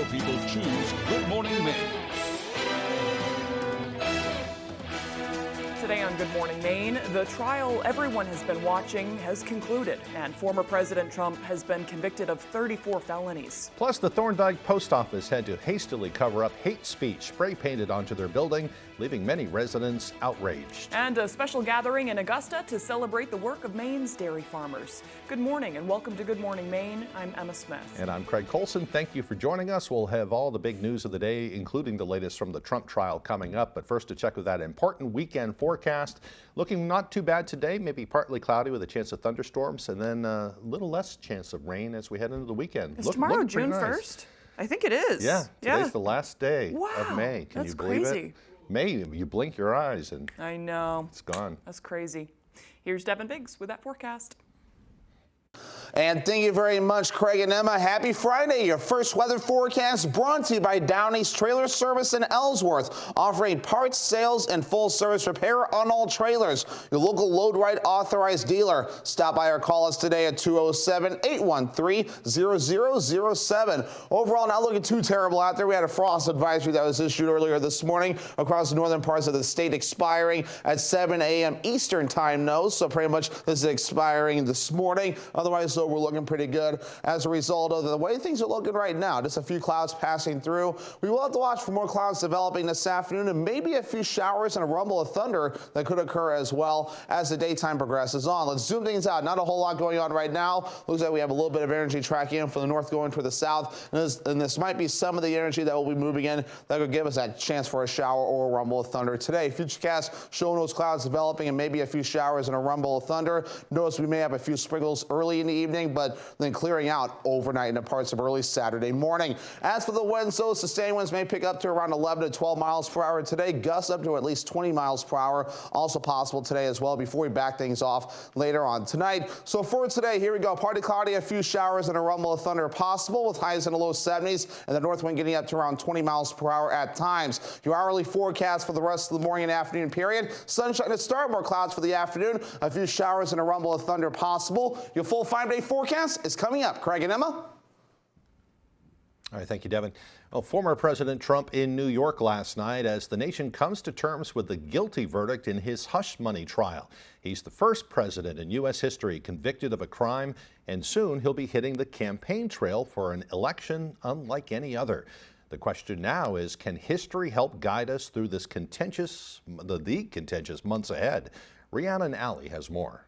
More people choose Good Morning Maine. Today on Good Morning Maine, the trial everyone has been watching has concluded, and former President Trump has been convicted of 34 felonies. Plus, the Thorndike Post Office had to hastily cover up hate speech spray painted onto their building, leaving many residents outraged. And a special gathering in Augusta to celebrate the work of Maine's dairy farmers. Good morning and welcome to Good Morning Maine. I'm Emma Smith. And I'm Craig Colson. Thank you for joining us. We'll have all the big news of the day, including the latest from the Trump trial coming up. But first, to check with that important weekend forecast. Looking not too bad today, maybe partly cloudy with a chance of thunderstorms, and then a little less chance of rain as we head into the weekend. Is tomorrow June 1st? I think it is. Yeah, today's the last day of May. Can you believe crazy. it? May, you blink your eyes and I know. It's gone. That's crazy. Here's Devin Biggs with that forecast. And thank you very much, Craig and Emma. Happy Friday. Your first weather forecast brought to you by Downey's Trailer Service in Ellsworth, offering parts, sales, and full service repair on all trailers. Your local Load Right authorized dealer. Stop by or call us today at 207-813-0007. Overall, not looking too terrible out there. We had a frost advisory that was issued earlier this morning across the northern parts of the state, expiring at 7 a.m. Eastern time, so pretty much this is expiring this morning. Otherwise, we're looking pretty good as a result of the way things are looking right now. Just a few clouds passing through. We will have to watch for more clouds developing this afternoon and maybe a few showers and a rumble of thunder that could occur as well as the daytime progresses on. Let's zoom things out. Not a whole lot going on right now. Looks like we have a little bit of energy tracking in from the north going toward the south. And this might be some of the energy that will be moving in that could give us that chance for a shower or a rumble of thunder today. Futurecast showing those clouds developing and maybe a few showers and a rumble of thunder. Notice we may have a few sprinkles early in the evening, but then clearing out overnight into parts of early Saturday morning. As for the winds, those sustained winds may pick up to around 11 to 12 miles per hour today, gusts up to at least 20 miles per hour, also possible today as well before we back things off later on tonight. So for today, here we go. Partly cloudy, a few showers and a rumble of thunder possible with highs in the low 70s and the north wind getting up to around 20 miles per hour at times. Your hourly forecast for the rest of the morning and afternoon period. Sunshine to start, more clouds for the afternoon, a few showers and a rumble of thunder possible. Your full 5-day forecast is coming up. Craig and Emma. All right, thank you, Devin. Well, former President Trump in New York last night as the nation comes to terms with the guilty verdict in his hush money trial. He's the first president in U.S. history convicted of a crime, and soon he'll be hitting the campaign trail for an election unlike any other. The question now is, can history help guide us through this contentious months ahead? Rhiannon Alley has more.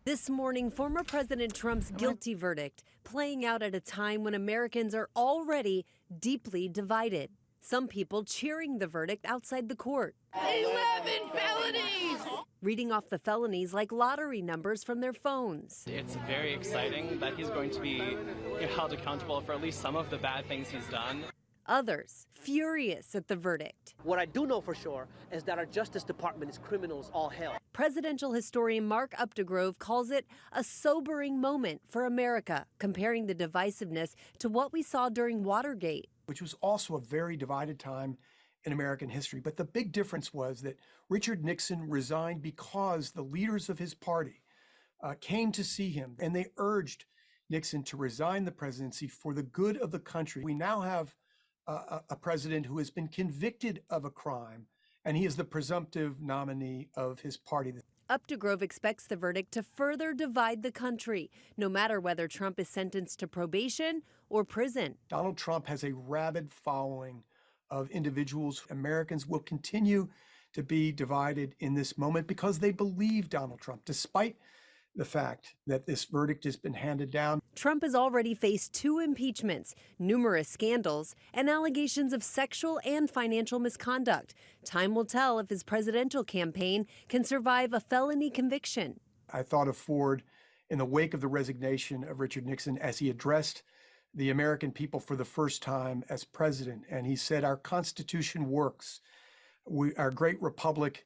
This morning, former President Trump's guilty verdict playing out at a time when Americans are already deeply divided. Some people cheering the verdict outside the court. 11 felonies! Reading off the felonies like lottery numbers from their phones. It's very exciting that he's going to be held accountable for at least some of the bad things he's done. Others furious at the verdict. What I do know for sure is that our Justice Department is criminals all hell. Presidential historian Mark Updegrove calls it a sobering moment for America, comparing the divisiveness to what we saw during Watergate, which was also a very divided time in American history. But the big difference was that Richard Nixon resigned because the leaders of his party came to see him, and they urged Nixon to resign the presidency for the good of the country. We now have a president who has been convicted of a crime, and he is the presumptive nominee of his party. Updegrove expects the verdict to further divide the country, no matter whether Trump is sentenced to probation or prison. Donald Trump has a rabid following of individuals. Americans will continue to be divided in this moment because they believe Donald Trump, despite the fact that this verdict has been handed down. Trump has already faced 2 impeachments, numerous scandals, and allegations of sexual and financial misconduct. Time will tell if his presidential campaign can survive a felony conviction. I thought of Ford in the wake of the resignation of Richard Nixon as he addressed the American people for the first time as president. And he said, "Our Constitution works. Our great republic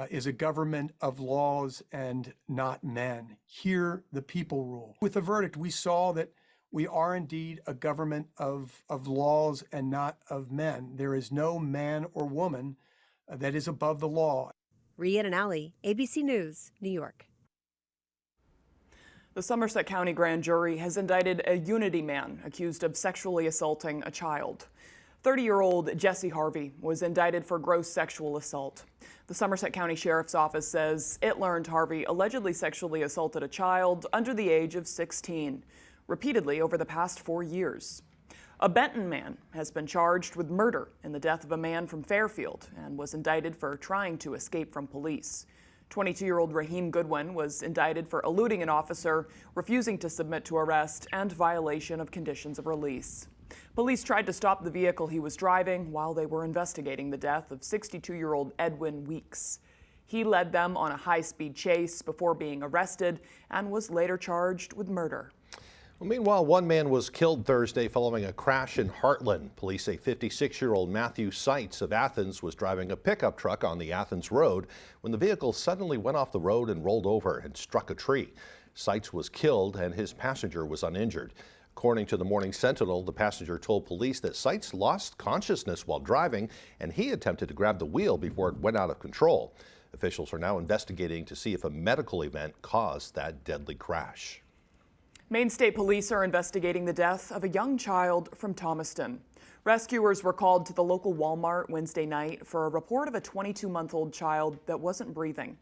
is a government of laws and not men. Here, the people rule." With the verdict, we saw that we are indeed a government of laws and not of men. There is no man or woman that is above the law. Rhiannon Alley, ABC News, New York. The Somerset County Grand Jury has indicted a Unity man accused of sexually assaulting a child. 30-year-old Jesse Harvey was indicted for gross sexual assault. The Somerset County Sheriff's Office says it learned Harvey allegedly sexually assaulted a child under the age of 16, repeatedly over the past 4 years. A Benton man has been charged with murder in the death of a man from Fairfield and was indicted for trying to escape from police. 22-year-old Raheem Goodwin was indicted for eluding an officer, refusing to submit to arrest, and violation of conditions of release. Police tried to stop the vehicle he was driving while they were investigating the death of 62-year-old Edwin Weeks. He led them on a high-speed chase before being arrested and was later charged with murder. Well, meanwhile, one man was killed Thursday following a crash in Heartland. Police say 56-year-old Matthew Seitz of Athens was driving a pickup truck on the Athens Road when the vehicle suddenly went off the road and rolled over and struck a tree. Seitz was killed and his passenger was uninjured. According to the Morning Sentinel, the passenger told police that Seitz lost consciousness while driving and he attempted to grab the wheel before it went out of control. Officials are now investigating to see if a medical event caused that deadly crash. Maine State Police are investigating the death of a young child from Thomaston. Rescuers were called to the local Walmart Wednesday night for a report of a 22-month-old child that wasn't breathing.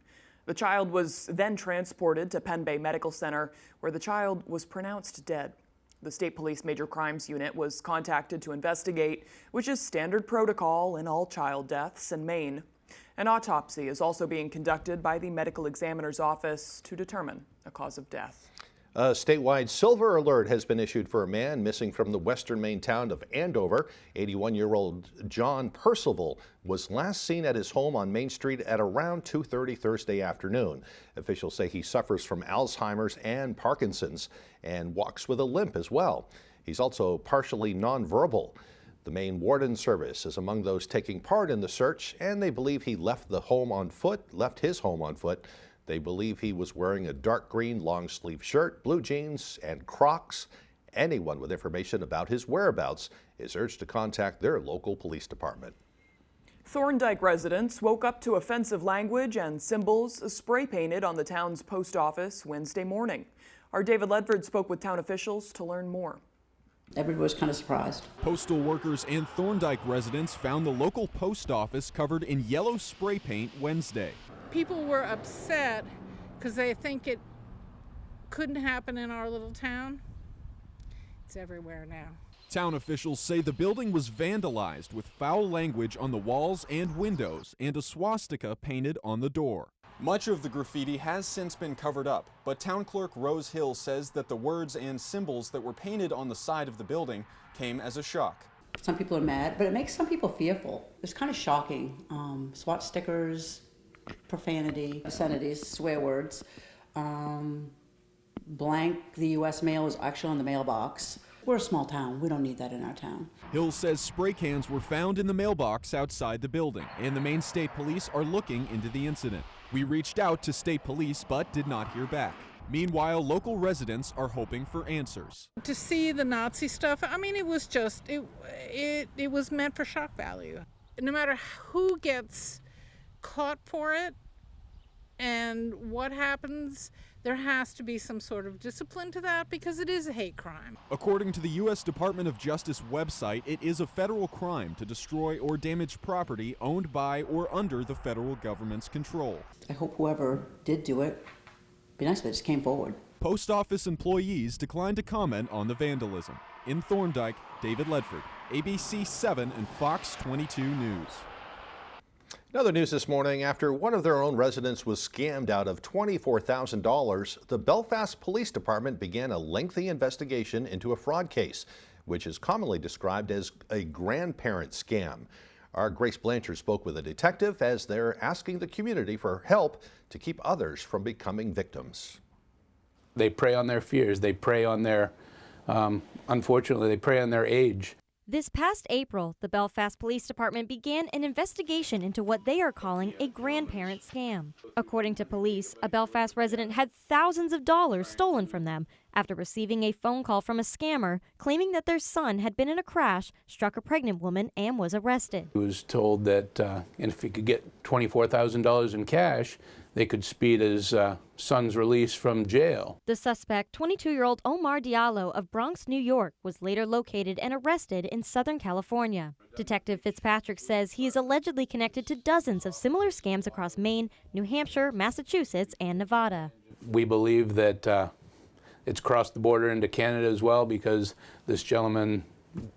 The child was then transported to Penn Bay Medical Center, where the child was pronounced dead. The State Police Major Crimes Unit was contacted to investigate, which is standard protocol in all child deaths in Maine. An autopsy is also being conducted by the Medical Examiner's Office to determine a cause of death. A statewide silver alert has been issued for a man missing from the western Maine town of Andover. 81-year-old John Percival was last seen at his home on Main Street at around 2:30 Thursday afternoon. Officials say he suffers from Alzheimer's and Parkinson's and walks with a limp as well. He's also partially nonverbal. The Maine Warden Service is among those taking part in the search, and they believe he left his home on foot. They believe he was wearing a dark green long-sleeve shirt, blue jeans, and Crocs. Anyone with information about his whereabouts is urged to contact their local police department. Thorndike residents woke up to offensive language and symbols spray-painted on the town's post office Wednesday morning. Our David Ledford spoke with town officials to learn more. Everybody was kind of surprised. Postal workers and Thorndike residents found the local post office covered in yellow spray paint Wednesday. People were upset because they think it couldn't happen in our little town. It's everywhere now. Town officials say the building was vandalized with foul language on the walls and windows and a swastika painted on the door. Much of the graffiti has since been covered up, but Town Clerk Rose Hill says that the words and symbols that were painted on the side of the building came as a shock. Some people are mad, but it makes some people fearful. It's kind of shocking. SWAT stickers, profanity, obscenities, swear words. Blank, the U.S. mail is actually on the mailbox. We're a small town. We don't need that in our town. Hill says spray cans were found in the mailbox outside the building, and the Maine State Police are looking into the incident. We reached out to state police, but did not hear back. Meanwhile, local residents are hoping for answers. To see the Nazi stuff, I mean, it was just, it was meant for shock value. No matter who gets caught for it and what happens, there has to be some sort of discipline to that because it is a hate crime. According to the U.S. Department of Justice website, it is a federal crime to destroy or damage property owned by or under the federal government's control. I hope whoever did do it, be nice if it just came forward. Post office employees declined to comment on the vandalism. In Thorndike, David Ledford, ABC 7 and Fox 22 News. Another news this morning, after one of their own residents was scammed out of $24,000, the Belfast Police Department began a lengthy investigation into a fraud case, which is commonly described as a grandparent scam. Our Grace Blanchard spoke with a detective as they're asking the community for help to keep others from becoming victims. They prey on their fears. They prey on their, unfortunately, they prey on their age. This past April, the Belfast Police Department began an investigation into what they are calling a grandparent scam. According to police, a Belfast resident had thousands of dollars stolen from them after receiving a phone call from a scammer claiming that their son had been in a crash, struck a pregnant woman, and was arrested. He was told that if he could get $24,000 in cash, they could speed his son's release from jail. The suspect, 22-year-old Omar Diallo of Bronx, New York, was later located and arrested in Southern California. Detective Fitzpatrick says he is allegedly connected to dozens of similar scams across Maine, New Hampshire, Massachusetts, and Nevada. We believe that it's crossed the border into Canada as well, because this gentleman,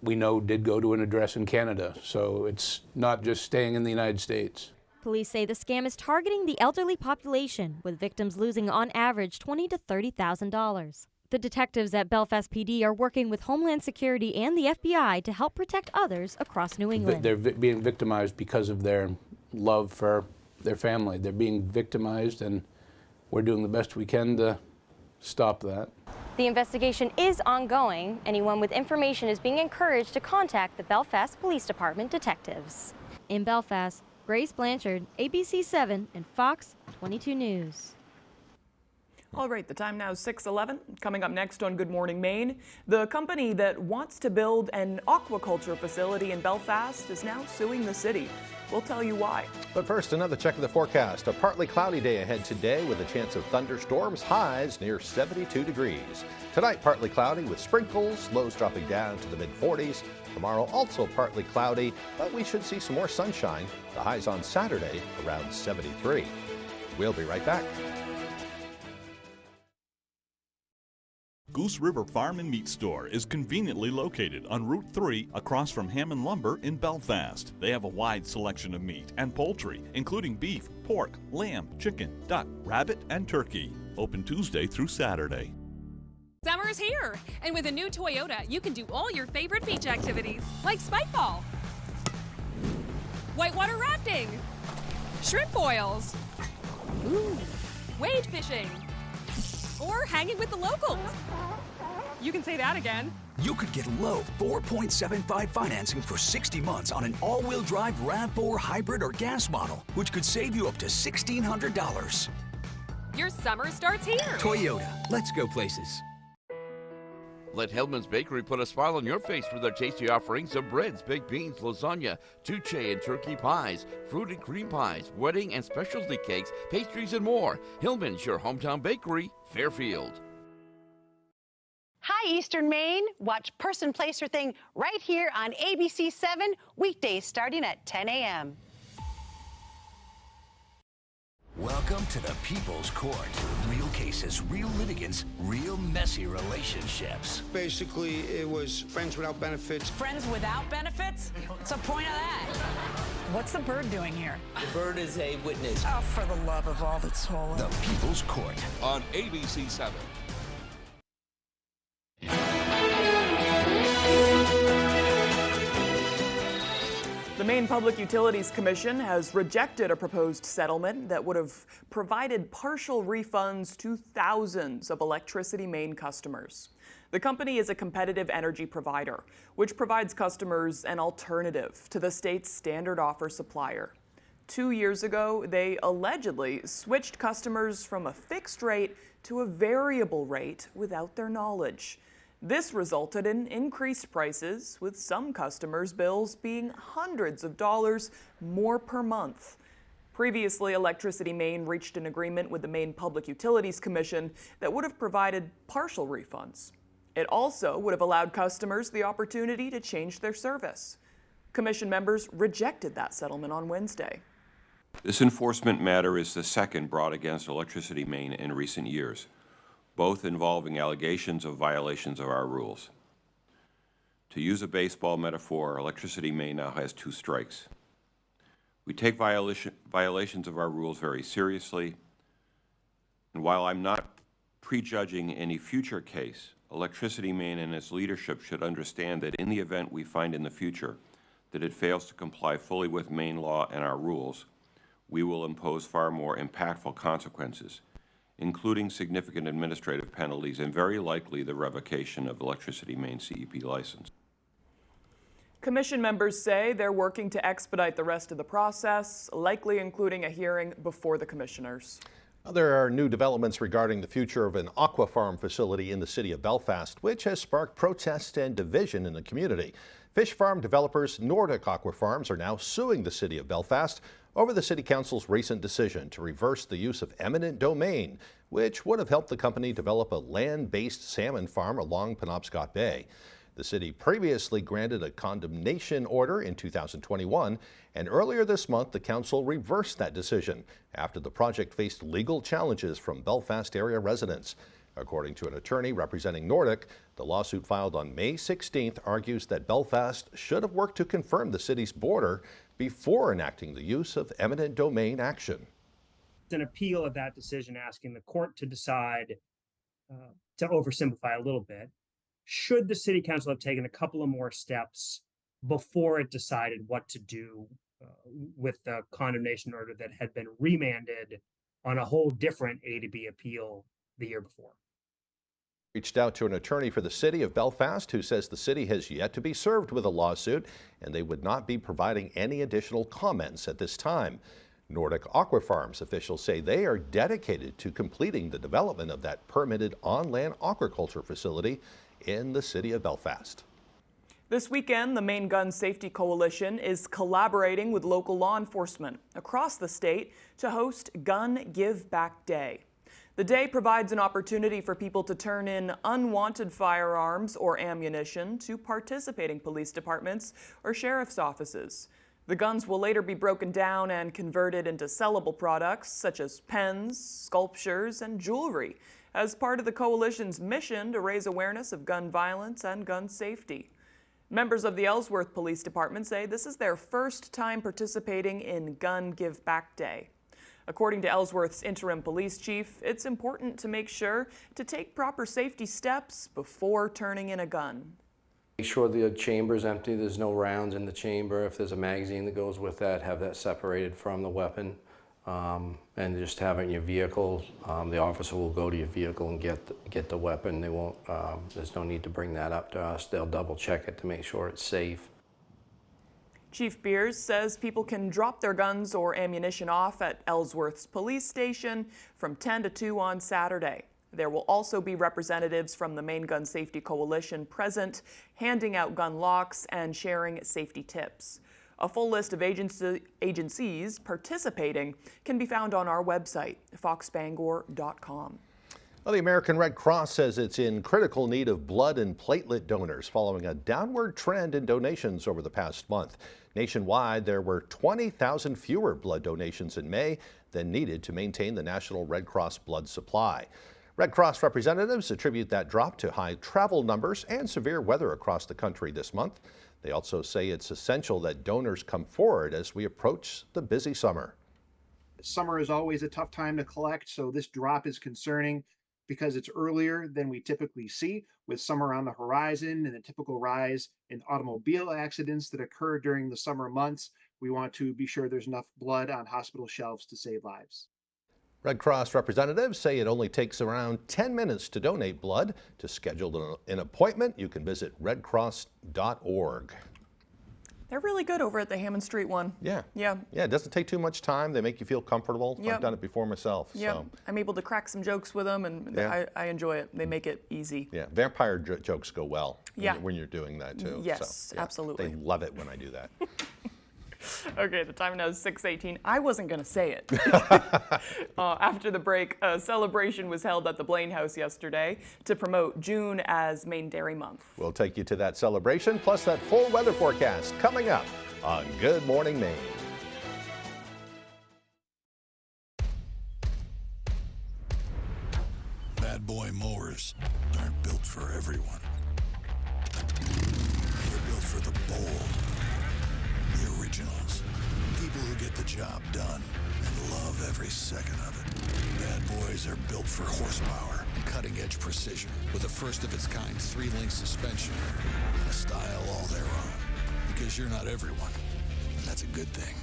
we know, did go to an address in Canada. So it's not just staying in the United States. Police say the scam is targeting the elderly population, with victims losing on average $20,000 to $30,000. The detectives at Belfast PD are working with Homeland Security and the FBI to help protect others across New England. They're being victimized because of their love for their family. They're being victimized, and we're doing the best we can to stop that. The investigation is ongoing. Anyone with information is being encouraged to contact the Belfast Police Department detectives. In Belfast, Grace Blanchard, ABC 7 and Fox 22 News. All right, the time now is 6:11. Coming up next on Good Morning Maine, the company that wants to build an aquaculture facility in Belfast is now suing the city. We'll tell you why. But first, another check of the forecast. A partly cloudy day ahead today with a chance of thunderstorms, highs near 72 degrees. Tonight, partly cloudy with sprinkles, lows dropping down to the mid-40s. Tomorrow, also partly cloudy, but we should see some more sunshine. The highs on Saturday around 73. We'll be right back. Goose River Farm and Meat Store is conveniently located on Route 3 across from Hammond Lumber in Belfast. They have a wide selection of meat and poultry, including beef, pork, lamb, chicken, duck, rabbit, and turkey. Open Tuesday through Saturday. Summer's here, and with a new Toyota, you can do all your favorite beach activities, like spikeball, whitewater rafting, shrimp boils, wade fishing, or hanging with the locals. You can say that again. You could get low 4.75 financing for 60 months on an all-wheel drive RAV4 hybrid or gas model, which could save you up to $1,600. Your summer starts here. Toyota, let's go places. Let Hellman's Bakery put a smile on your face with their tasty offerings of breads, baked beans, lasagna, touche and turkey pies, fruit and cream pies, wedding and specialty cakes, pastries, and more. Hillman's, your hometown bakery, Fairfield. Hi, Eastern Maine. Watch Person, Place, or Thing right here on ABC 7, weekdays starting at 10 a.m. Welcome to the People's Court. Real cases, real litigants, real messy relationships. Basically, it was friends without benefits. Friends without benefits? What's the point of that? What's the bird doing here? The bird is a witness. Oh, for the love of all that's holy. The People's Court on ABC 7. The Maine Public Utilities Commission has rejected a proposed settlement that would have provided partial refunds to thousands of Electricity Maine customers. The company is a competitive energy provider, which provides customers an alternative to the state's standard offer supplier. 2 years ago, they allegedly switched customers from a fixed rate to a variable rate without their knowledge. This resulted in increased prices, with some customers' bills being hundreds of dollars more per month. Previously, Electricity Maine reached an agreement with the Maine Public Utilities Commission that would have provided partial refunds. It also would have allowed customers the opportunity to change their service. Commission members rejected that settlement on Wednesday. This enforcement matter is the second brought against Electricity Maine in recent years, both involving allegations of violations of our rules. To use a baseball metaphor, Electricity Maine now has two strikes. We take violations of our rules very seriously, and while I'm not prejudging any future case, Electricity Maine and its leadership should understand that in the event we find in the future that it fails to comply fully with Maine law and our rules, we will impose far more impactful consequences, including significant administrative penalties and very likely the revocation of Electricity Maine CEP license. Commission members say they're working to expedite the rest of the process, likely including a hearing before the commissioners. There are new developments regarding the future of an aqua farm facility in the city of Belfast, which has sparked protest and division in the community. Fish farm developers Nordic Aqua Farms are now suing the city of Belfast over the City Council's recent decision to reverse the use of eminent domain, which would have helped the company develop a land-based salmon farm along Penobscot Bay. The city previously granted a condemnation order in 2021, and earlier this month the council reversed that decision after the project faced legal challenges from Belfast area residents. According to an attorney representing Nordic, the lawsuit filed on May 16th argues that Belfast should have worked to confirm the city's border before enacting the use of eminent domain action. It's an appeal of that decision asking the court to decide, to oversimplify a little bit, should the city council have taken a couple of more steps before it decided what to do with the condemnation order that had been remanded on a whole different A to B appeal the year before. Reached out to an attorney for the city of Belfast who says the city has yet to be served with a lawsuit and they would not be providing any additional comments at this time. Nordic Aquafarms officials say they are dedicated to completing the development of that permitted on-land aquaculture facility in the city of Belfast. This weekend, the Maine Gun Safety Coalition is collaborating with local law enforcement across the state to host Gun Give Back Day. The day provides an opportunity for people to turn in unwanted firearms or ammunition to participating police departments or sheriff's offices. The guns will later be broken down and converted into sellable products such as pens, sculptures, and jewelry as part of the coalition's mission to raise awareness of gun violence and gun safety. Members of the Ellsworth Police Department say this is their first time participating in Gun Give Back Day. According to Ellsworth's interim police chief, it's important to make sure to take proper safety steps before turning in a gun. Make sure the chamber is empty, there's no rounds in the chamber. If there's a magazine that goes with that, have that separated from the weapon. And just have it in your vehicle. The officer will go to your vehicle and get the weapon. They won't, there's no need to bring that up to us. They'll double check it to make sure it's safe. Chief Beers says people can drop their guns or ammunition off at Ellsworth's police station from 10 to 2 on Saturday. There will also be representatives from the Maine Gun Safety Coalition present, handing out gun locks and sharing safety tips. A full list of agencies participating can be found on our website, foxbangor.com. Well, the American Red Cross says it's in critical need of blood and platelet donors following a downward trend in donations over the past month. Nationwide, there were 20,000 fewer blood donations in May than needed to maintain the National Red Cross blood supply. Red Cross representatives attribute that drop to high travel numbers and severe weather across the country this month. They also say it's essential that donors come forward as we approach the busy summer. Summer is always a tough time to collect, so this drop is concerning because it's earlier than we typically see, with summer on the horizon and the typical rise in automobile accidents that occur during the summer months. We want to be sure there's enough blood on hospital shelves to save lives. Red Cross representatives say it only takes around 10 minutes to donate blood. To schedule an appointment, you can visit redcross.org. They're really good over at the Hammond Street one. Yeah. Yeah. Yeah, it doesn't take too much time. They make you feel comfortable. Yep. I've done it before myself. Yeah, So. I'm able to crack some jokes with them, and Yeah. I enjoy it. They make it easy. Yeah, vampire jokes go well when you're doing that too. Yes, So, yeah, absolutely. They love it when I do that. Okay, the time now is 6:18. I wasn't going to say it. After the break, a celebration was held at the Blaine House yesterday to promote June as Maine Dairy Month. We'll take you to that celebration, plus that full weather forecast coming up on Good Morning Maine. Bad boy mowers aren't built for everyone. They're built for the bold, the originals, people who get the job done and love every second of it. Bad boys are built for horsepower and cutting-edge precision with a first-of-its-kind 3-link suspension and a style all their own. Because you're not everyone. That's a good thing.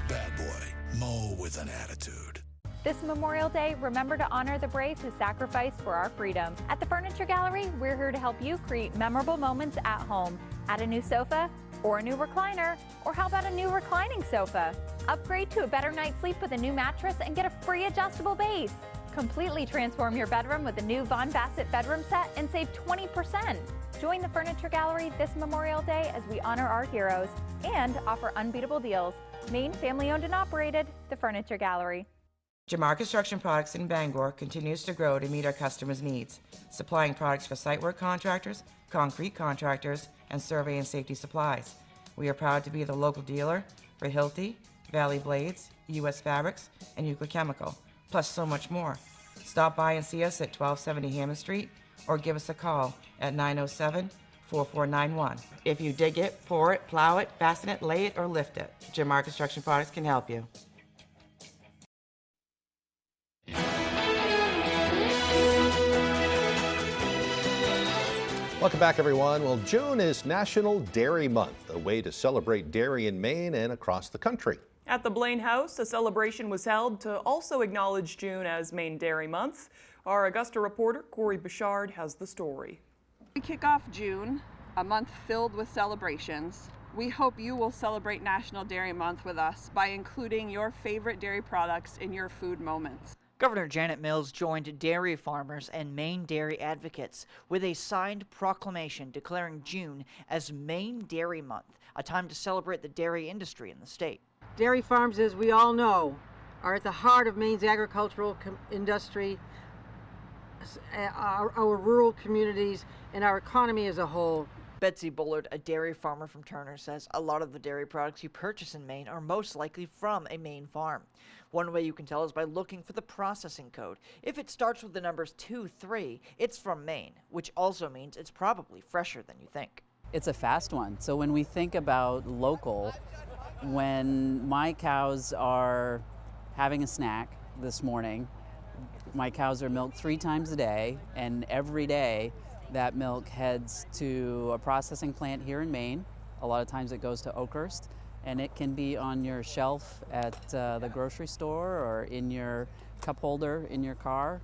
Bad boy. Mow with an attitude. This Memorial Day, remember to honor the brave who sacrificed for our freedom. At the Furniture Gallery, we're here to help you create memorable moments at home. Add a new sofa or a new recliner, or how about a new reclining sofa? Upgrade to a better night's sleep with a new mattress and get a free adjustable base. Completely transform your bedroom with a new Von Bassett bedroom set and save 20%. Join the Furniture Gallery this Memorial Day as we honor our heroes and offer unbeatable deals. Maine family owned and operated, the Furniture Gallery. Jamar Construction Products in Bangor continues to grow to meet our customers' needs, supplying products for site work contractors, concrete contractors, and survey and safety supplies. We are proud to be the local dealer for Hilti, Valley Blades, U.S. Fabrics, and Euclid Chemical, plus so much more. Stop by and see us at 1270 Hammond Street or give us a call at 907-4491. If you dig it, pour it, plow it, fasten it, lay it, or lift it, Jamar Construction Products can help you. Welcome back, everyone. Well, June is National Dairy Month, a way to celebrate dairy in Maine and across the country. At the Blaine House, a celebration was held to also acknowledge June as Maine Dairy Month. Our Augusta reporter, Corey Bouchard, has the story. We kick off June, a month filled with celebrations. We hope you will celebrate National Dairy Month with us by including your favorite dairy products in your food moments. Governor Janet Mills joined dairy farmers and Maine dairy advocates with a signed proclamation declaring June as Maine Dairy Month, a time to celebrate the dairy industry in the state. Dairy farms, as we all know, are at the heart of Maine's agricultural industry, our rural communities, and our economy as a whole. Betsy Bullard, a dairy farmer from Turner, says a lot of the dairy products you purchase in Maine are most likely from a Maine farm. One way you can tell is by looking for the processing code. If it starts with the numbers 2-3, it's from Maine, which also means it's probably fresher than you think. It's a fast one. So when we think about local, when my cows are having a snack this morning, my cows are milked 3 times a day, and every day that milk heads to a processing plant here in Maine. A lot of times it goes to Oakhurst, and it can be on your shelf at the grocery store or in your cup holder in your car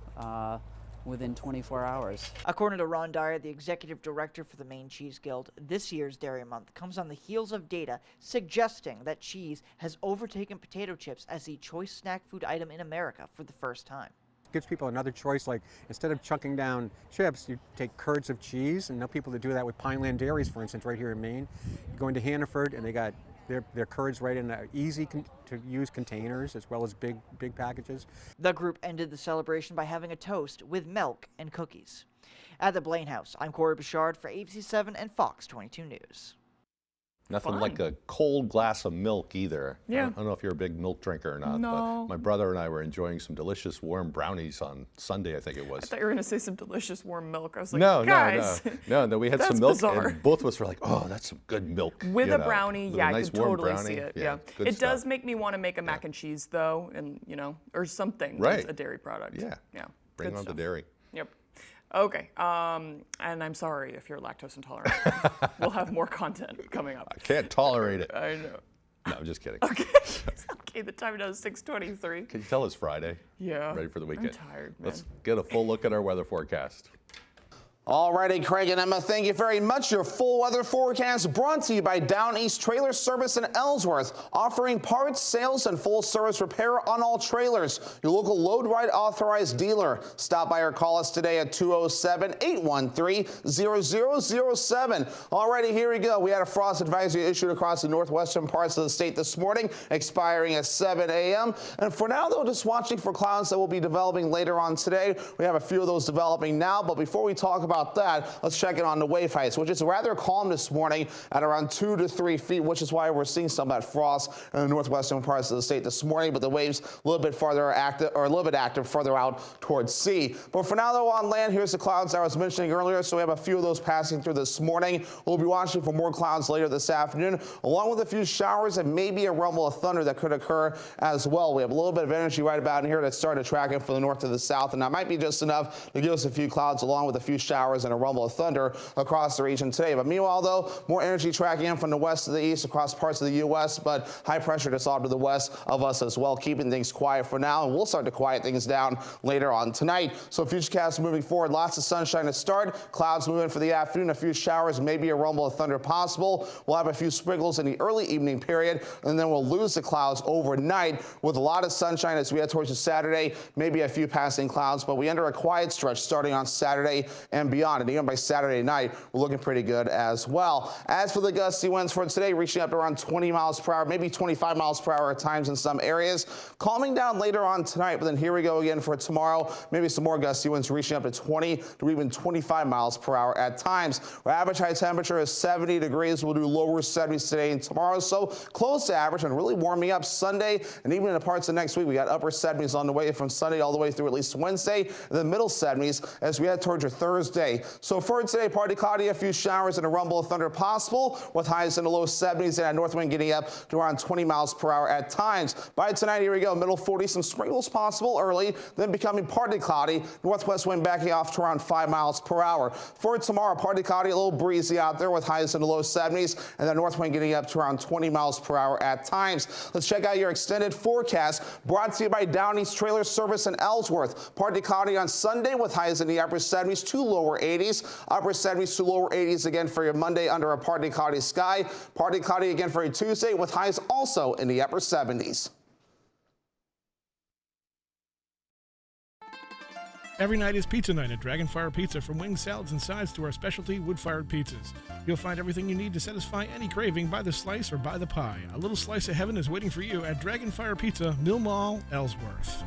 within 24 hours. According to Ron Dyer, the executive director for the Maine Cheese Guild, this year's Dairy Month comes on the heels of data suggesting that cheese has overtaken potato chips as the choice snack food item in America for the first time. Gives people another choice, like instead of chunking down chips, you take curds of cheese, and know people that do that with Pineland Dairies, for instance, right here in Maine. You go into Hannaford, and they got their curds right in easy to use containers as well as big packages. The group ended the celebration by having a toast with milk and cookies. At the Blaine House, I'm Corey Bouchard for ABC7 and Fox 22 News. Nothing like a cold glass of milk either. Yeah. I don't know if you're a big milk drinker or not, No. but my brother and I were enjoying some delicious warm brownies on Sunday, I think it was. I thought you were going to say some delicious warm milk. I was like, No, guys. No, we had That's some milk, bizarre. and both of us were like, oh, that's some good milk. With you a know, brownie, with yeah, a nice I could warm totally brownie. see it. Yeah, good it stuff. does make me want to make a mac and cheese, though, and, or something Right. that's a dairy product. Yeah. Yeah. Bring Good on stuff. the dairy. Yep. Okay. And I'm sorry if you're lactose intolerant. We'll have more content coming up. I can't tolerate it. I know. No, I'm just kidding. Okay, the time now is 6:23. Can you tell it's Friday? Yeah. Ready for the weekend. I'm tired, man. Let's get a full look at our weather forecast. All righty, Craig and Emma, thank you very much. Your full weather forecast brought to you by Down East Trailer Service in Ellsworth, offering parts, sales, and full service repair on all trailers. Your local Load Ride authorized dealer. Stop by or call us today at 207-813-0007. All righty, here we go. We had a frost advisory issued across the northwestern parts of the state this morning, expiring at 7 a.m. And for now, though, just watching for clouds that will be developing later on today. We have a few of those developing now, but before we talk about that, let's check in on the wave heights, which is rather calm this morning at around 2 to 3 feet, which is why we're seeing some of that frost in the northwestern parts of the state this morning. But the waves a little bit farther active, or a little bit active further out towards sea. But for now, though, on land, here's the clouds I was mentioning earlier. So we have a few of those passing through this morning. We'll be watching for more clouds later this afternoon, along with a few showers and maybe a rumble of thunder that could occur as well. We have a little bit of energy right about in here that's started tracking from the north to the south, and that might be just enough to give us a few clouds along with a few showers and a rumble of thunder across the region today. But meanwhile, though, more energy tracking in from the west to the east across parts of the U.S., but high pressure just off to the west of us as well, keeping things quiet for now, and we'll start to quiet things down later on tonight. So futurecast moving forward, lots of sunshine to start, clouds moving for the afternoon, a few showers, maybe a rumble of thunder possible. We'll have a few sprinkles in the early evening period, and then we'll lose the clouds overnight with a lot of sunshine as we head towards the Saturday, maybe a few passing clouds, but we enter a quiet stretch starting on Saturday and beyond. And even by Saturday night, we're looking pretty good as well. As for the gusty winds for today, reaching up to around 20 miles per hour, maybe 25 miles per hour at times in some areas. Calming down later on tonight, but then here we go again for tomorrow. Maybe some more gusty winds reaching up to 20 to even 25 miles per hour at times. Our average high temperature is 70 degrees. We'll do lower 70s today and tomorrow, so close to average and really warming up Sunday and even in the parts of next week. We got upper 70s on the way from Sunday all the way through at least Wednesday, and the middle 70s as we head towards your Thursday. So for today, partly cloudy, a few showers and a rumble of thunder possible with highs in the low 70s and a north wind getting up to around 20 miles per hour at times. By tonight, here we go, middle 40s, some sprinkles possible early, then becoming partly cloudy, northwest wind backing off to around 5 miles per hour. For tomorrow, partly cloudy, a little breezy out there with highs in the low 70s and the north wind getting up to around 20 miles per hour at times. Let's check out your extended forecast brought to you by Downey's Trailer Service in Ellsworth. Partly cloudy on Sunday with highs in the upper 70s to lower 80s. Upper 70s to lower 80s again for your Monday under a partly cloudy sky. Partly cloudy again for your Tuesday with highs also in the upper 70s. Every night is pizza night at Dragonfire Pizza. From wings, salads, and sides to our specialty wood-fired pizzas. You'll find everything you need to satisfy any craving by the slice or by the pie. A little slice of heaven is waiting for you at Dragonfire Pizza, Mill Mall, Ellsworth.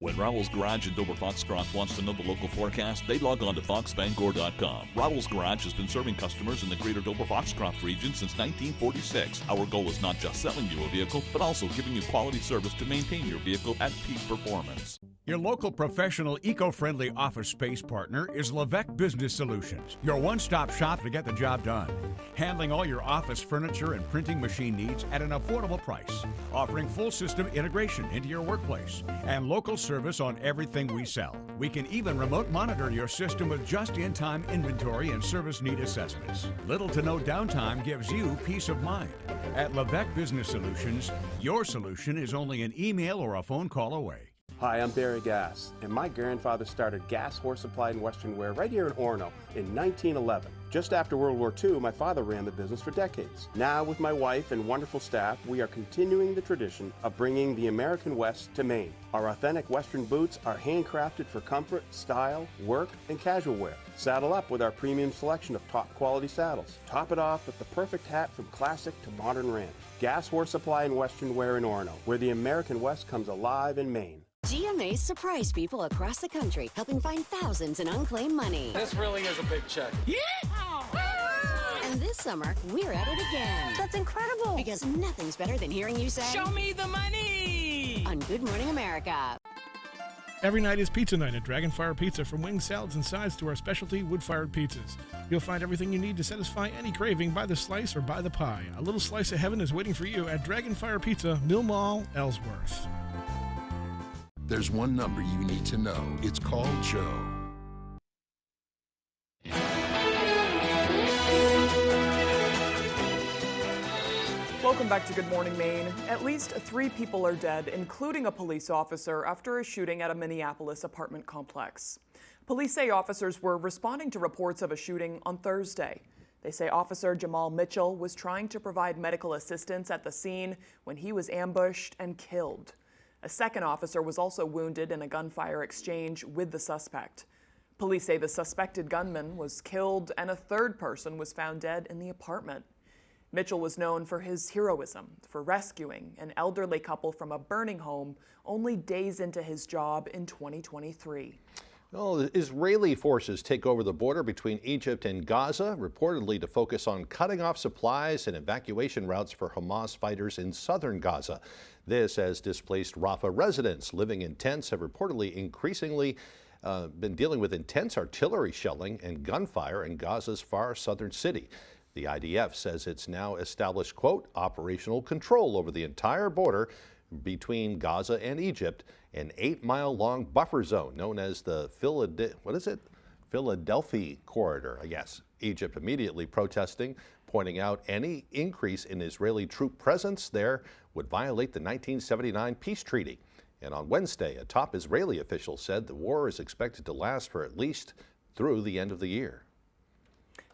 When Rowell's Garage in Dover Foxcroft wants to know the local forecast, they log on to foxbangor.com. Rowell's Garage has been serving customers in the greater Dover Foxcroft region since 1946. Our goal is not just selling you a vehicle, but also giving you quality service to maintain your vehicle at peak performance. Your local professional, eco-friendly office space partner is Levesque Business Solutions, your one-stop shop to get the job done. Handling all your office furniture and printing machine needs at an affordable price. Offering full system integration into your workplace and local service on everything we sell. We can even remote monitor your system with just-in-time inventory and service need assessments. Little to no downtime gives you peace of mind. At Levesque Business Solutions, your solution is only an email or a phone call away. Hi, I'm Barry Gass, and my grandfather started Gass Horse Supply and Western Wear right here in Orono in 1911. Just after World War II, my father ran the business for decades. Now, with my wife and wonderful staff, we are continuing the tradition of bringing the American West to Maine. Our authentic Western boots are handcrafted for comfort, style, work, and casual wear. Saddle up with our premium selection of top quality saddles. Top it off with the perfect hat from classic to modern ranch. Gass Horse Supply and Western Wear in Orono, where the American West comes alive in Maine. GMA's surprise people across the country, helping find thousands in unclaimed money. This really is a big check. Yeah! And this summer, we're at it again. That's incredible. Because nothing's better than hearing you say, "Show me the money!" on Good Morning America. Every night is pizza night at Dragonfire Pizza. From wings, salads, and sides to our specialty wood-fired pizzas. You'll find everything you need to satisfy any craving by the slice or by the pie. A little slice of heaven is waiting for you at Dragonfire Pizza, Mill Mall, Ellsworth. There's one number you need to know. It's called Joe. Welcome back to Good Morning Maine. At least 3 people are dead, including a police officer, after a shooting at a Minneapolis apartment complex. Police say officers were responding to reports of a shooting on Thursday. They say Officer Jamal Mitchell was trying to provide medical assistance at the scene when he was ambushed and killed. A second officer was also wounded in a gunfire exchange with the suspect. Police say the suspected gunman was killed and a third person was found dead in the apartment. Mitchell was known for his heroism, for rescuing an elderly couple from a burning home only days into his job in 2023. Well, Israeli forces take over the border between Egypt and Gaza, reportedly to focus on cutting off supplies and evacuation routes for Hamas fighters in southern Gaza. This as displaced Rafah residents living in tents have reportedly increasingly been dealing with intense artillery shelling and gunfire in Gaza's far southern city. The IDF says it's now established, quote, operational control over the entire border between Gaza and Egypt, an 8-mile-long buffer zone known as the Philadelphia Corridor, I guess. Egypt immediately protesting, pointing out any increase in Israeli troop presence there would violate the 1979 peace treaty. And on Wednesday, a top Israeli official said the war is expected to last for at least through the end of the year.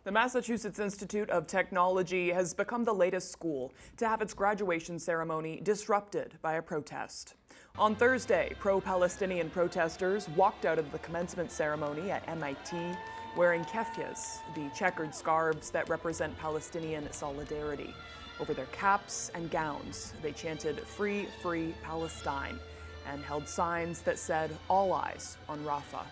The Massachusetts Institute of Technology has become the latest school to have its graduation ceremony disrupted by a protest. On Thursday, pro-Palestinian protesters walked out of the commencement ceremony at MIT wearing keffiyehs, the checkered scarves that represent Palestinian solidarity. Over their caps and gowns, they chanted "Free, Free Palestine" and held signs that said "All eyes on Rafah."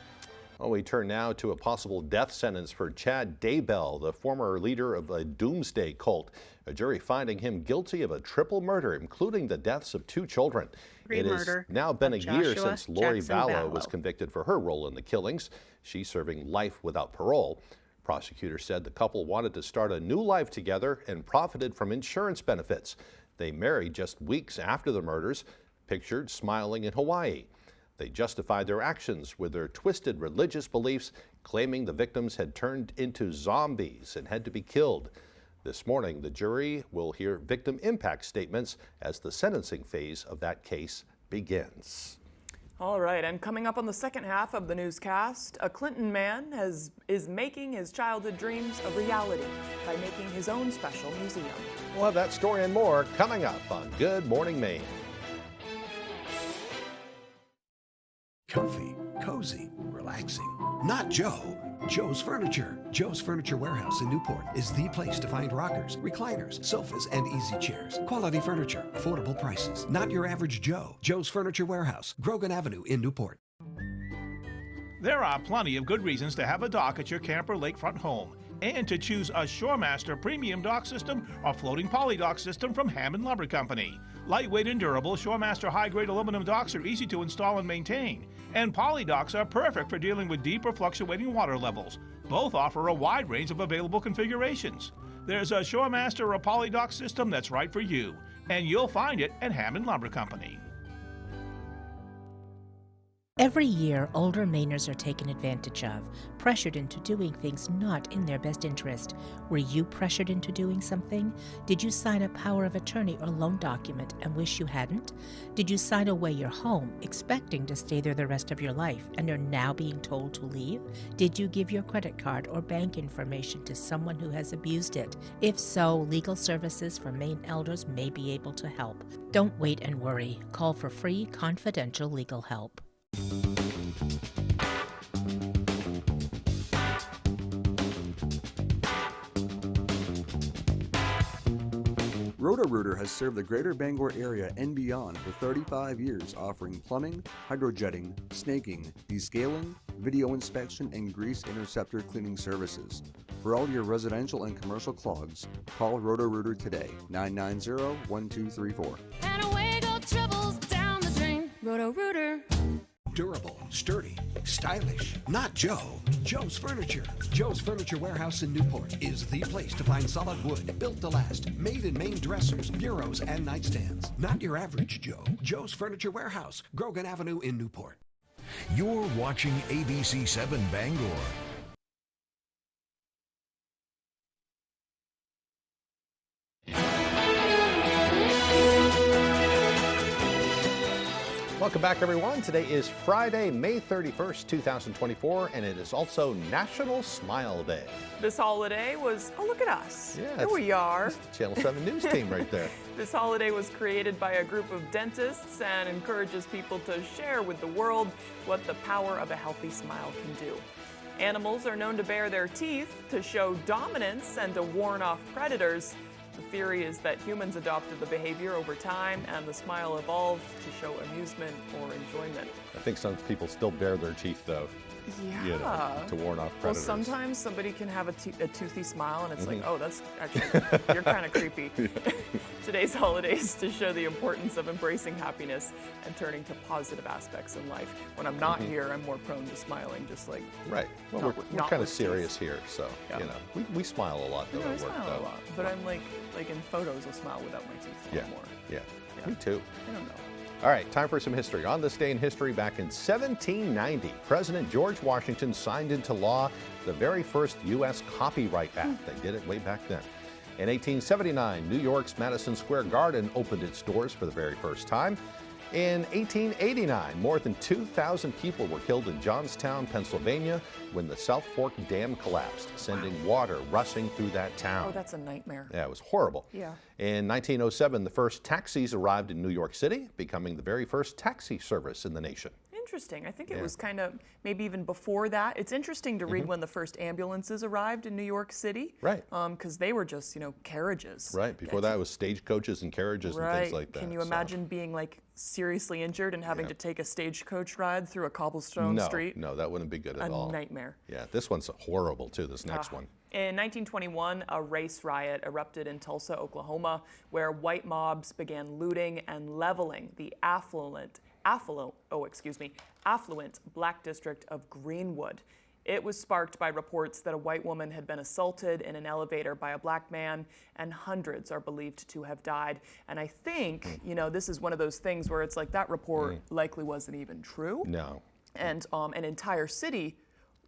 Well, we turn now to a possible death sentence for Chad Daybell, the former leader of a doomsday cult. A jury finding him guilty of a triple murder, including the deaths of 2 children. It has now been a year since Lori Vallow was convicted for her role in the killings. She's serving life without parole. Prosecutors said the couple wanted to start a new life together and profited from insurance benefits. They married just weeks after the murders, pictured smiling in Hawaii. They justified their actions with their twisted religious beliefs, claiming the victims had turned into zombies and had to be killed. This morning, the jury will hear victim impact statements as the sentencing phase of that case begins. All right, and coming up on the second half of the newscast, a Clinton man is making his childhood dreams a reality by making his own special museum. We'll have that story and more coming up on Good Morning Maine. Comfy, cozy, relaxing. Not Joe. Joe's Furniture. Joe's Furniture Warehouse in Newport is the place to find rockers, recliners, sofas, and easy chairs. Quality furniture, affordable prices. Not your average Joe. Joe's Furniture Warehouse, Grogan Avenue in Newport. There are plenty of good reasons to have a dock at your camp or lakefront home, and to choose a ShoreMaster Premium Dock System or Floating Poly Dock System from Hammond Lumber Company. Lightweight and durable, ShoreMaster high-grade aluminum docks are easy to install and maintain, and poly docks are perfect for dealing with deep or fluctuating water levels. Both offer a wide range of available configurations. There's a ShoreMaster or a poly dock system that's right for you, and you'll find it at Hammond Lumber Company. Every year, older Mainers are taken advantage of, pressured into doing things not in their best interest. Were you pressured into doing something? Did you sign a power of attorney or loan document and wish you hadn't? Did you sign away your home, expecting to stay there the rest of your life, and are now being told to leave? Did you give your credit card or bank information to someone who has abused it? If so, Legal Services for Maine Elders may be able to help. Don't wait and worry. Call for free, confidential legal help. Roto-Rooter has served the greater Bangor area and beyond for 35 years, offering plumbing, hydrojetting, snaking, descaling, video inspection, and grease interceptor cleaning services. For all your residential and commercial clogs, call Roto-Rooter today, 990-1234. And away go troubles down the drain. Roto-Rooter. Durable, sturdy, stylish. Not Joe. Joe's Furniture. Joe's Furniture Warehouse in Newport is the place to find solid wood, built to last, made in Maine dressers, bureaus, and nightstands. Not your average Joe. Joe's Furniture Warehouse, Grogan Avenue in Newport. You're watching ABC 7 Bangor. Welcome back, everyone. Today is Friday, May 31st, 2024, and it is also National Smile Day. This holiday was, oh, look at us. Yeah, Here we are. The Channel 7 News team right there. This holiday was created by a group of dentists and encourages people to share with the world what the power of a healthy smile can do. Animals are known to bare their teeth to show dominance and to warn off predators. The theory is that humans adopted the behavior over time and the smile evolved to show amusement or enjoyment. I think some people still bare their teeth, though. Yeah. You know, to warn off predators. Well, sometimes somebody can have a toothy smile and it's like, oh, that's actually, you're kind of creepy. Yeah. Today's holiday is to show the importance of embracing happiness and turning to positive aspects in life. When I'm not here, I'm more prone to smiling, just like... Right. Well, we're kind of serious here, so, you know, we smile a lot, though. I smile a lot, but I'm like in photos, I'll smile without my teeth a lot more. Yeah. Me too. I don't know. All right, time for some history. On this day in history, back in 1790, President George Washington signed into law the very first U.S. Copyright Act. They did it way back then. In 1879, New York's Madison Square Garden opened its doors for the very first time. In 1889, more than 2,000 people were killed in Johnstown, Pennsylvania, when the South Fork Dam collapsed, sending water rushing through that town. Oh, that's a nightmare. Yeah, it was horrible. Yeah. In 1907, the first taxis arrived in New York City, becoming the very first taxi service in the nation. Interesting. I think it was kind of maybe even before that. It's interesting to read when the first ambulances arrived in New York City. Right. Because they were just, carriages. Right. Before that, it was stagecoaches and carriages and things like that. Can you imagine being like seriously injured and having to take a stagecoach ride through a cobblestone street? No, that wouldn't be good at all. A nightmare. Yeah, this one's horrible too, this next one. In 1921, a race riot erupted in Tulsa, Oklahoma, where white mobs began looting and leveling the affluent Black district of Greenwood. It was sparked by reports that a white woman had been assaulted in an elevator by a black man, and hundreds are believed to have died. And I think, this is one of those things where it's like that report likely wasn't even true. No. And an entire city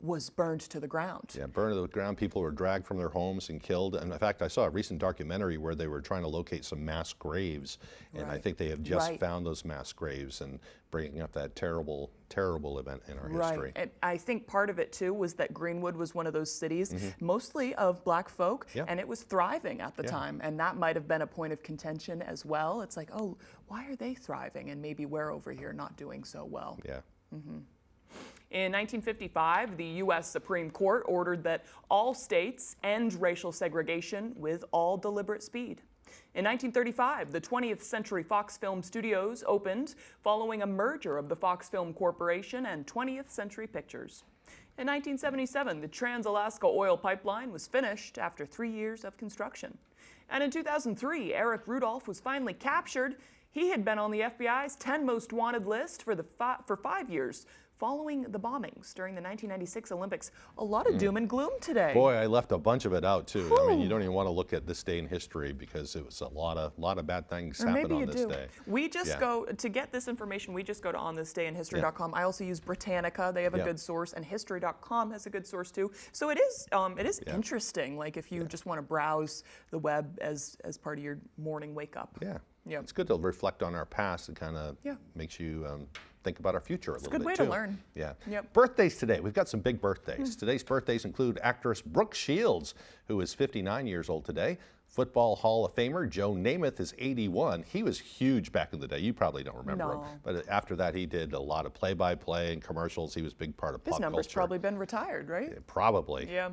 was burned to the ground. Yeah, burned to the ground. People were dragged from their homes and killed. And in fact, I saw a recent documentary where they were trying to locate some mass graves. And I think they have just found those mass graves and bringing up that terrible, terrible event in our history. And I think part of it too was that Greenwood was one of those cities, mostly of black folk, and it was thriving at the time. And that might have been a point of contention as well. It's like, oh, why are they thriving? And maybe we're over here not doing so well. Yeah. In 1955, the U.S. Supreme Court ordered that all states end racial segregation with all deliberate speed. In 1935, the 20th Century Fox Film Studios opened following a merger of the Fox Film Corporation and 20th Century Pictures. In 1977, the Trans-Alaska Oil Pipeline was finished after 3 years of construction. And in 2003, Eric Rudolph was finally captured. He had been on the FBI's 10 most wanted list for 5 years, following the bombings during the 1996 Olympics. A lot of doom and gloom today. Boy, I left a bunch of it out too. Whew. I mean, you don't even want to look at this day in history because it was a lot of bad things happened on this day. We just go, to get this information, we just go to onthisdayinhistory.com. I also use Britannica. They have a good source, and history.com has a good source too. So it is interesting, like if you just want to browse the web as part of your morning wake up. Yeah, it's good to reflect on our past. It kind of makes you think about our future a little bit too. It's a good way to learn. Yeah. Birthdays today. We've got some big birthdays. Today's birthdays include actress Brooke Shields, who is 59 years old today. Football Hall of Famer Joe Namath is 81. He was huge back in the day. You probably don't remember him. But after that, he did a lot of play-by-play and commercials. He was a big part of pop culture. His number's probably been retired, right? Probably. Yeah.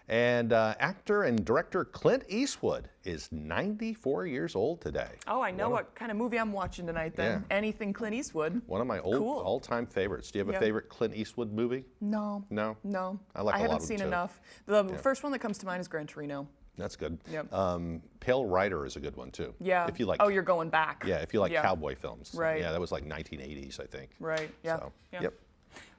And actor and director Clint Eastwood is 94 years old today. Oh, I know what kind of movie I'm watching tonight then. Anything Clint Eastwood. One of my all-time favorites. Do you have a favorite Clint Eastwood movie? No. No? No. I like a lot of them, haven't seen enough. The first one that comes to mind is Gran Torino. That's good. Yep. Pale Rider is a good one too. Yeah. If you like. Oh, you're going back. Yeah, if you like cowboy films. Right. Yeah, that was like 1980s, I think. Right. Yeah. So, Yep.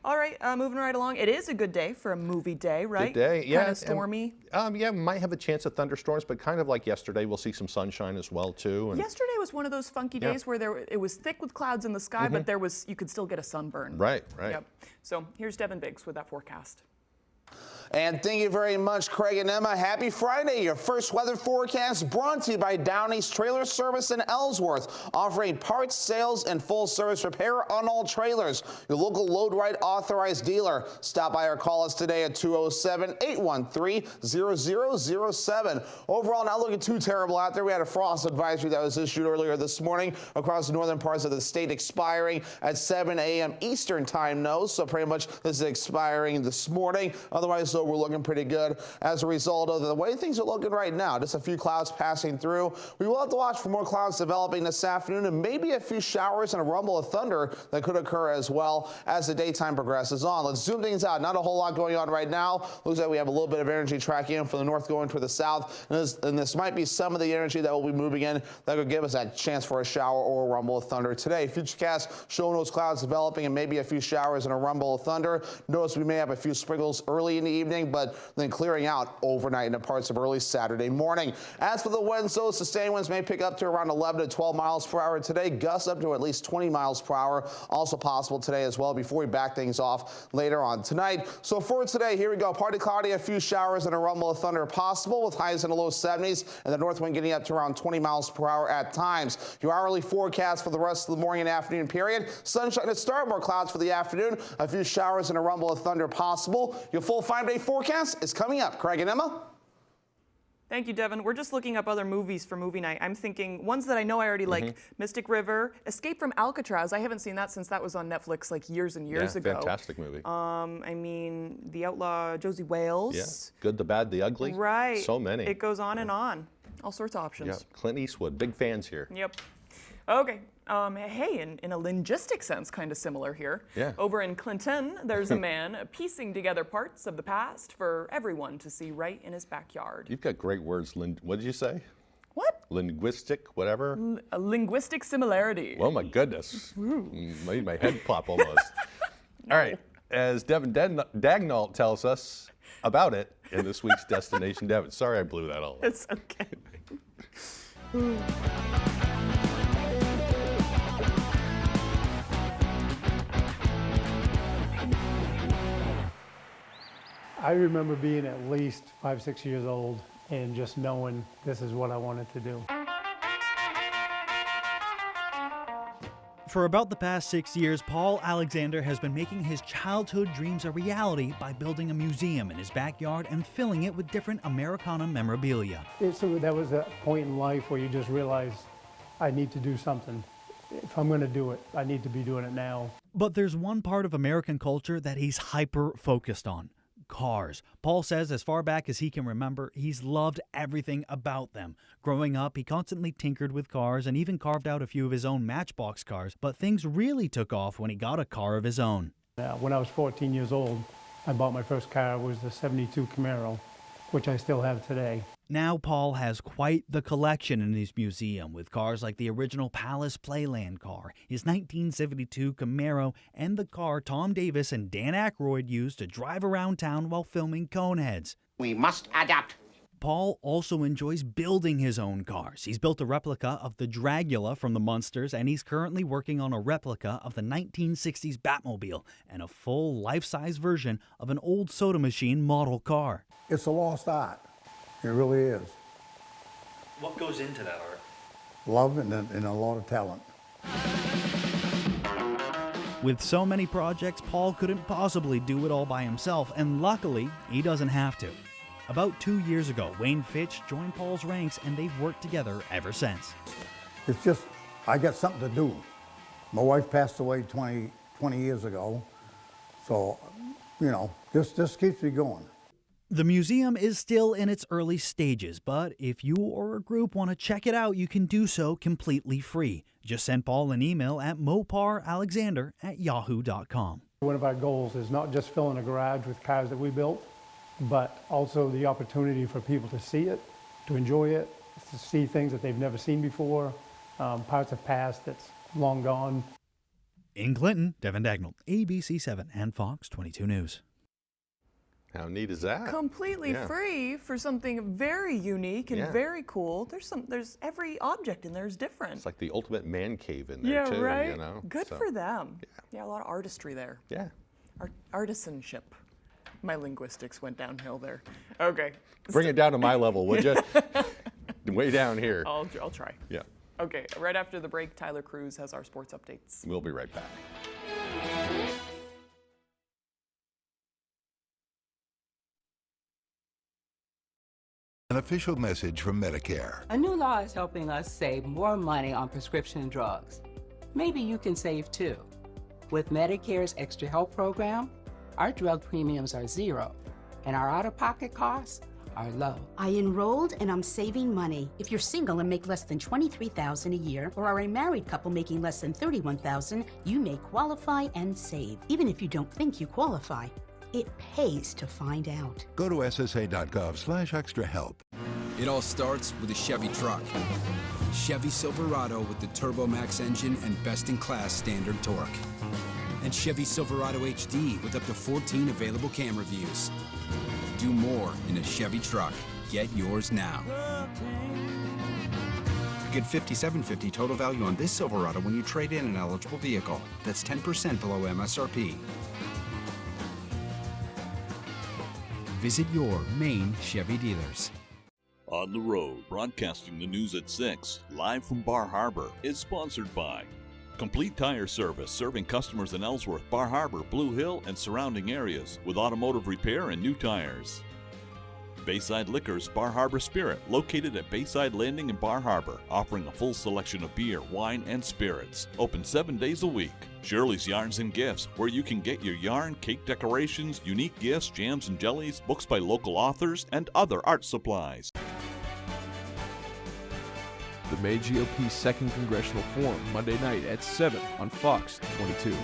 All right, moving right along. It is a good day for a movie day, right? Good day, yeah. Kind of stormy. Might have a chance of thunderstorms, but kind of like yesterday, we'll see some sunshine as well too. And yesterday was one of those funky days where it was thick with clouds in the sky, but you could still get a sunburn. Right. Yep. So here's Devin Biggs with that forecast. And thank you very much, Craig and Emma. Happy Friday. Your first weather forecast brought to you by Downey's Trailer Service in Ellsworth, offering parts, sales, and full service repair on all trailers. Your local Load Right authorized dealer. Stop by or call us today at 207-813-0007. Overall, not looking too terrible out there. We had a frost advisory that was issued earlier this morning across the northern parts of the state, expiring at 7 a.m. Eastern time, so pretty much this is expiring this morning. Otherwise, we're looking pretty good as a result of the way things are looking right now. Just a few clouds passing through. We will have to watch for more clouds developing this afternoon and maybe a few showers and a rumble of thunder that could occur as well as the daytime progresses on. Let's zoom things out. Not a whole lot going on right now. Looks like we have a little bit of energy tracking in from the north going toward the south. And this might be some of the energy that will be moving in that could give us that chance for a shower or a rumble of thunder today. Futurecast showing those clouds developing and maybe a few showers and a rumble of thunder. Notice we may have a few sprinkles early in the evening evening, but then clearing out overnight into parts of early Saturday morning. As for the winds, those sustained winds may pick up to around 11 to 12 miles per hour today, gusts up to at least 20 miles per hour, also possible today as well before we back things off later on tonight. So for today, here we go. Partly cloudy, a few showers and a rumble of thunder possible with highs in the low 70s and the north wind getting up to around 20 miles per hour at times. Your hourly forecast for the rest of the morning and afternoon period. Sunshine to start, more clouds for the afternoon, a few showers and a rumble of thunder possible. Your full 5-day forecast is coming up. Craig and Emma. Thank you, Devin. We're just looking up other movies for movie night. I'm thinking ones that I know I already like. Mystic River, Escape from Alcatraz. I haven't seen that since that was on Netflix like years and years ago. Fantastic movie. I mean, The Outlaw Josie Wales. Yeah. Good, the Bad, the Ugly. Right. So many. It goes on and on. All sorts of options. Yeah. Clint Eastwood, big fans here. Yep. Okay. Hey, in a linguistic sense, kind of similar here. Yeah. Over in Clinton, there's a man piecing together parts of the past for everyone to see right in his backyard. You've got great words. What did you say? What? Linguistic, whatever? A linguistic similarity. Oh my goodness. Made my head pop almost. All right. As Devin Dagnall tells us about it in this week's Destination Devin. Sorry I blew that all up. It's okay. I remember being at least 5, 6 years old and just knowing this is what I wanted to do. For about the past 6 years, Paul Alexander has been making his childhood dreams a reality by building a museum in his backyard and filling it with different Americana memorabilia. So that was a point in life where you just realize I need to do something. If I'm going to do it, I need to be doing it now. But there's one part of American culture that he's hyper-focused on. Cars. Paul says as far back as he can remember, he's loved everything about them. Growing up, he constantly tinkered with cars and even carved out a few of his own Matchbox cars, but things really took off when he got a car of his own. When I was 14 years old, I bought my first car. It was the '72 Camaro, which I still have today. Now Paul has quite the collection in his museum with cars like the original Palace Playland car, his 1972 Camaro, and the car Tom Davis and Dan Aykroyd used to drive around town while filming Coneheads. We must adapt. Paul also enjoys building his own cars. He's built a replica of the Dragula from the Munsters, and he's currently working on a replica of the 1960s Batmobile and a full life-size version of an old soda machine model car. It's a lost art. It really is. What goes into that art? Love and a lot of talent. With so many projects, Paul couldn't possibly do it all by himself, and luckily, he doesn't have to. About 2 years ago, Wayne Fitch joined Paul's ranks, and they've worked together ever since. It's just, I got something to do. My wife passed away 20 years ago, so, you know, this keeps me going. The museum is still in its early stages, but if you or a group want to check it out, you can do so completely free. Just send Paul an email at moparalexander@yahoo.com. One of our goals is not just filling a garage with cars that we built, but also the opportunity for people to see it, to enjoy it, to see things that they've never seen before, parts of past that's long gone. In Clinton, Devin Dagnall, ABC7 and Fox 22 News. How neat is that? Completely free for something very unique and very cool. There's every object in there is different. It's like the ultimate man cave in there too. Right. You know? Good for them. Yeah, a lot of artistry there. Yeah. Artisanship. My linguistics went downhill there. Okay. Bring it down to my level, would you? Way down here. I'll try. Yeah. Okay. Right after the break, Tyler Cruz has our sports updates. We'll be right back. An official message from Medicare. A new law is helping us save more money on prescription drugs. Maybe you can save too. With Medicare's Extra Help program, our drug premiums are zero, and our out-of-pocket costs are low. I enrolled and I'm saving money. If you're single and make less than $23,000 a year, or are a married couple making less than $31,000, you may qualify and save, even if you don't think you qualify. It pays to find out. Go to ssa.gov/extrahelp. It all starts with a Chevy truck. Chevy Silverado with the TurboMax engine and best-in-class standard torque. And Chevy Silverado HD with up to 14 available camera views. do more in a Chevy truck. Get yours now. Get $5,750 total value on this Silverado when you trade in an eligible vehicle. That's 10% below MSRP. Visit your main Chevy dealers. On the Road, broadcasting the news at 6, live from Bar Harbor, is sponsored by Complete Tire Service, serving customers in Ellsworth, Bar Harbor, Blue Hill, and surrounding areas with automotive repair and new tires. Bayside Liquors Bar Harbor Spirit, located at Bayside Landing in Bar Harbor, offering a full selection of beer, wine, and spirits. Open 7 days a week. Shirley's Yarns and Gifts, where you can get your yarn, cake decorations, unique gifts, jams and jellies, books by local authors, and other art supplies. The May GOP 2nd Congressional Forum, Monday night at 7 on Fox 22.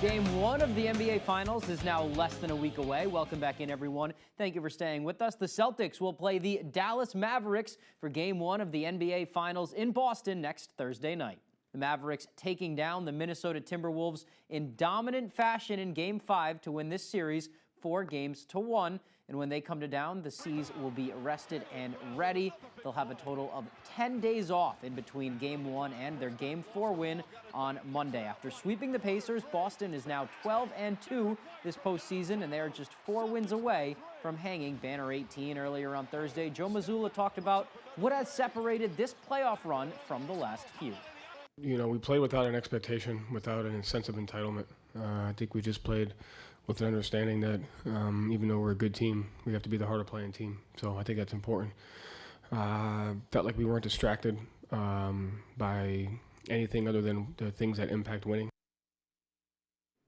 Game 1 of the NBA Finals is now less than a week away. Welcome back in, everyone. Thank you for staying with us. The Celtics will play the Dallas Mavericks for Game 1 of the NBA Finals in Boston next Thursday night. The Mavericks taking down the Minnesota Timberwolves in dominant fashion in Game 5 to win this series 4-1. And when they come to down, the C's will be rested and ready. They'll have a total of 10 days off in between Game 1 and their Game 4 win on Monday. After sweeping the Pacers, Boston is now 12-2 this postseason, and they are just 4 wins away from hanging banner 18 earlier on Thursday. Joe Mazzulla talked about what has separated this playoff run from the last few. You know, we played without an expectation, without a sense of entitlement. I think we just played with an understanding that even though we're a good team, we have to be the harder playing team. So I think that's important. Felt like we weren't distracted by anything other than the things that impact winning.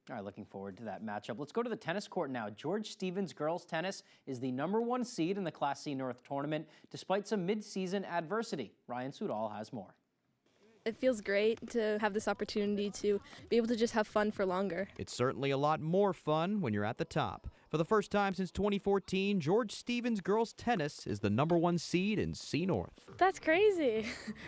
All right, looking forward to that matchup. Let's go to the tennis court now. George Stevens girls tennis is the #1 seed in the Class C North tournament, despite some mid-season adversity. Ryan Soudal has more. It feels great to have this opportunity to be able to just have fun for longer. It's certainly a lot more fun when you're at the top. For the first time since 2014, George Stevens girls tennis is the #1 seed in C North. That's crazy.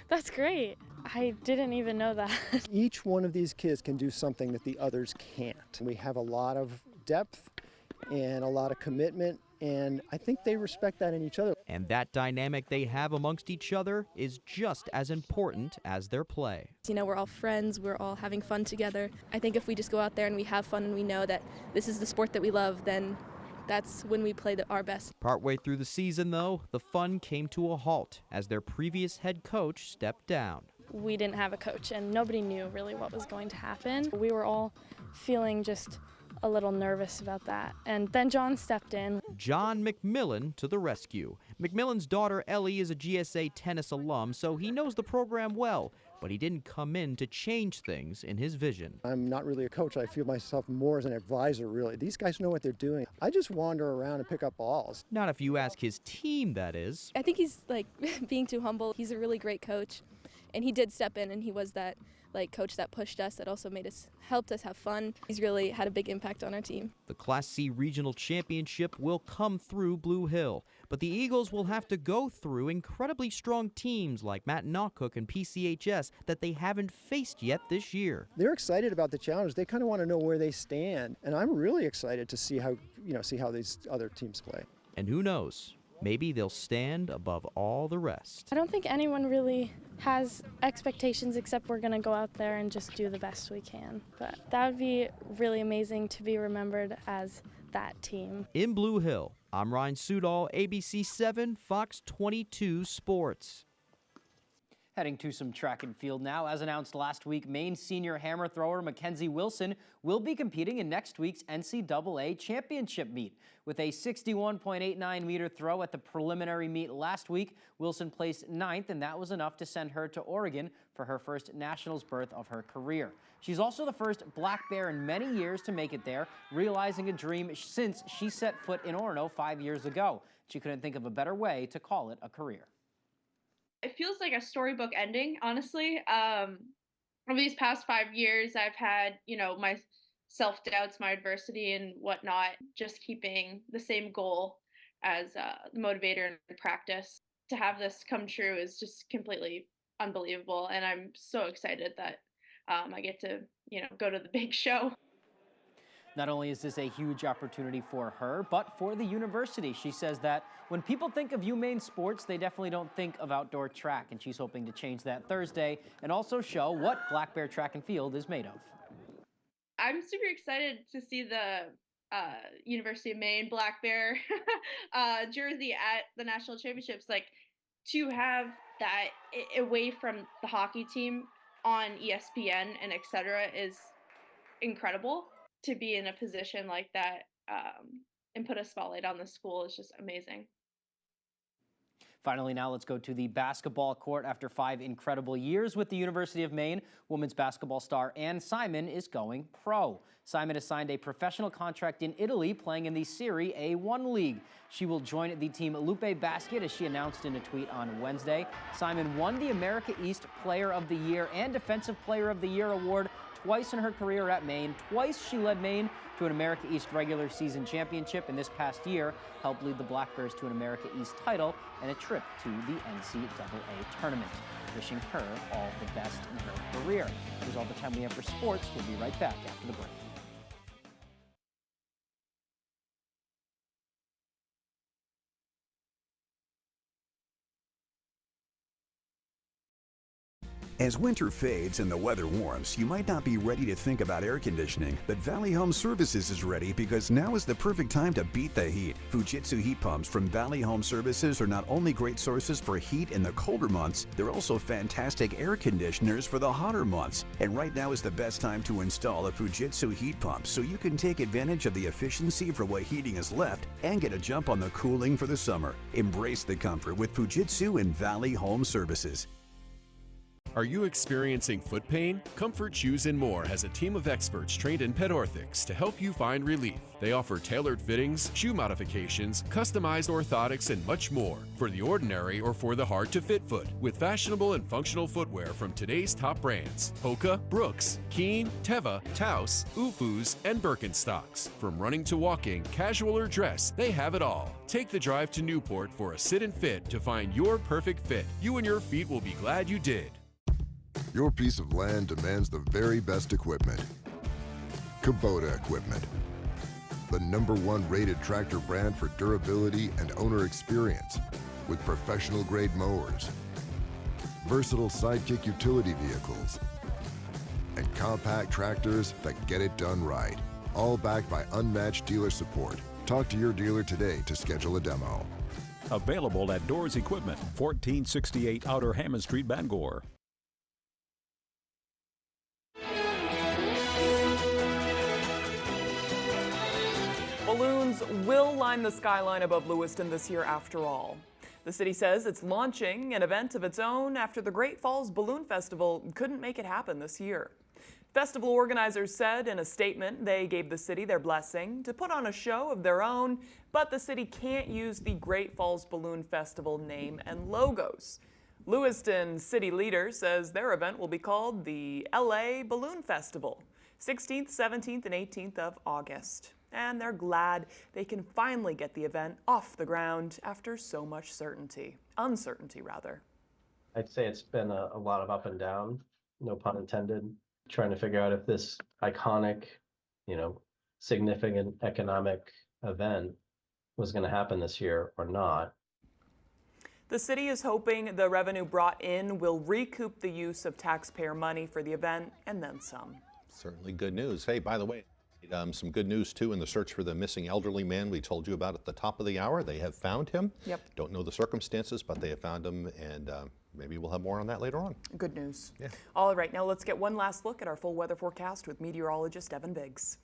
That's great. I didn't even know that. Each one of these kids can do something that the others can't. We have a lot of depth and a lot of commitment, and I think they respect that in each other. And that dynamic they have amongst each other is just as important as their play. You know, we're all friends, we're all having fun together. I think if we just go out there and we have fun and we know that this is the sport that we love, then that's when we play our best. Partway through the season, though, the fun came to a halt as their previous head coach stepped down. We didn't have a coach and nobody knew really what was going to happen. We were all feeling just a little nervous about that. And then John stepped in. John McMillan to the rescue. McMillan's daughter Ellie is a GSA tennis alum, so he knows the program well, but he didn't come in to change things in his vision. I'm not really a coach. I feel myself more as an advisor, really. These guys know what they're doing. I just wander around and pick up balls. Not if you ask his team, that is. I think he's being too humble. He's a really great coach, and he did step in, and he was that coach that pushed us, that also helped us have fun. He's really had a big impact on our team. The Class C Regional Championship will come through Blue Hill, but the Eagles will have to go through incredibly strong teams like Matt Knockhook and PCHS that they haven't faced yet this year. They're excited about the challenge. They kind of want to know where they stand, and I'm really excited to see how these other teams play. And who knows? Maybe they'll stand above all the rest. I don't think anyone really has expectations except we're going to go out there and just do the best we can. But that would be really amazing to be remembered as that team. In Blue Hill, I'm Ryan Soudal, ABC 7, Fox 22 Sports. Heading to some track and field now. As announced last week, Maine senior hammer thrower Mackenzie Wilson will be competing in next week's NCAA championship meet. With a 61.89 meter throw at the preliminary meet last week, Wilson placed 9th, and that was enough to send her to Oregon for her first nationals berth of her career. She's also the first black bear in many years to make it there, realizing a dream since she set foot in Orono 5 years ago. She couldn't think of a better way to call it a career. It feels like a storybook ending, honestly. Over these past 5 years, I've had, my self-doubts, my adversity and whatnot, just keeping the same goal as the motivator in practice. To have this come true is just completely unbelievable. And I'm so excited that I get to, go to the big show. Not only is this a huge opportunity for her, but for the university. She says that when people think of UMaine sports, they definitely don't think of outdoor track, and she's hoping to change that Thursday and also show what Black Bear Track and Field is made of. I'm super excited to see the University of Maine Black Bear jersey at the national championships. Like, to have that away from the hockey team on ESPN and etc. is incredible. To be in a position like that and put a spotlight on the school is just amazing. Finally, now let's go to the basketball court. After 5 incredible years with the University of Maine, women's basketball star Anne Simon is going pro. Simon has signed a professional contract in Italy, playing in the Serie A1 league. She will join the team Lupe Basket, as she announced in a tweet on Wednesday. Simon won the America East Player of the Year and Defensive Player of the Year award twice in her career at Maine. Twice she led Maine to an America East regular season championship, and this past year helped lead the Black Bears to an America East title and a trip to the NCAA tournament. Wishing her all the best in her career. Here's all the time we have for sports. We'll be right back after the break. As winter fades and the weather warms, you might not be ready to think about air conditioning, but Valley Home Services is ready because now is the perfect time to beat the heat. Fujitsu heat pumps from Valley Home Services are not only great sources for heat in the colder months, they're also fantastic air conditioners for the hotter months. And right now is the best time to install a Fujitsu heat pump so you can take advantage of the efficiency for what heating is left and get a jump on the cooling for the summer. Embrace the comfort with Fujitsu and Valley Home Services. Are you experiencing foot pain? Comfort Shoes & More has a team of experts trained in pet orthotics to help you find relief. They offer tailored fittings, shoe modifications, customized orthotics, and much more for the ordinary or for the hard-to-fit foot, with fashionable and functional footwear from today's top brands: Hoka, Brooks, Keen, Teva, Taos, Ufus, and Birkenstocks. From running to walking, casual or dress, they have it all. Take the drive to Newport for a sit and fit to find your perfect fit. You and your feet will be glad you did. Your piece of land demands the very best equipment. Kubota Equipment, the #1 rated tractor brand for durability and owner experience, with professional grade mowers, versatile sidekick utility vehicles, and compact tractors that get it done right, all backed by unmatched dealer support. Talk to your dealer today to schedule a demo. Available at Doors Equipment, 1468 Outer Hammond Street, Bangor. Balloons will line the skyline above Lewiston this year after all. The city says it's launching an event of its own after the Great Falls Balloon Festival couldn't make it happen this year. Festival organizers said in a statement they gave the city their blessing to put on a show of their own, but the city can't use the Great Falls Balloon Festival name and logos. Lewiston city leader says their event will be called the LA Balloon Festival, 16th, 17th, and 18th of August. And they're glad they can finally get the event off the ground after so much uncertainty rather. I'd say it's been a lot of up and down, no pun intended, trying to figure out if this iconic, significant economic event was going to happen this year or not. The city is hoping the revenue brought in will recoup the use of taxpayer money for the event and then some. Certainly good news. Hey, by the way, some good news, too, in the search for the missing elderly man we told you about at the top of the hour. They have found him. Yep. Don't know the circumstances, but they have found him, and maybe we'll have more on that later on. Good news. Yeah. All right, now let's get one last look at our full weather forecast with meteorologist Evan Biggs.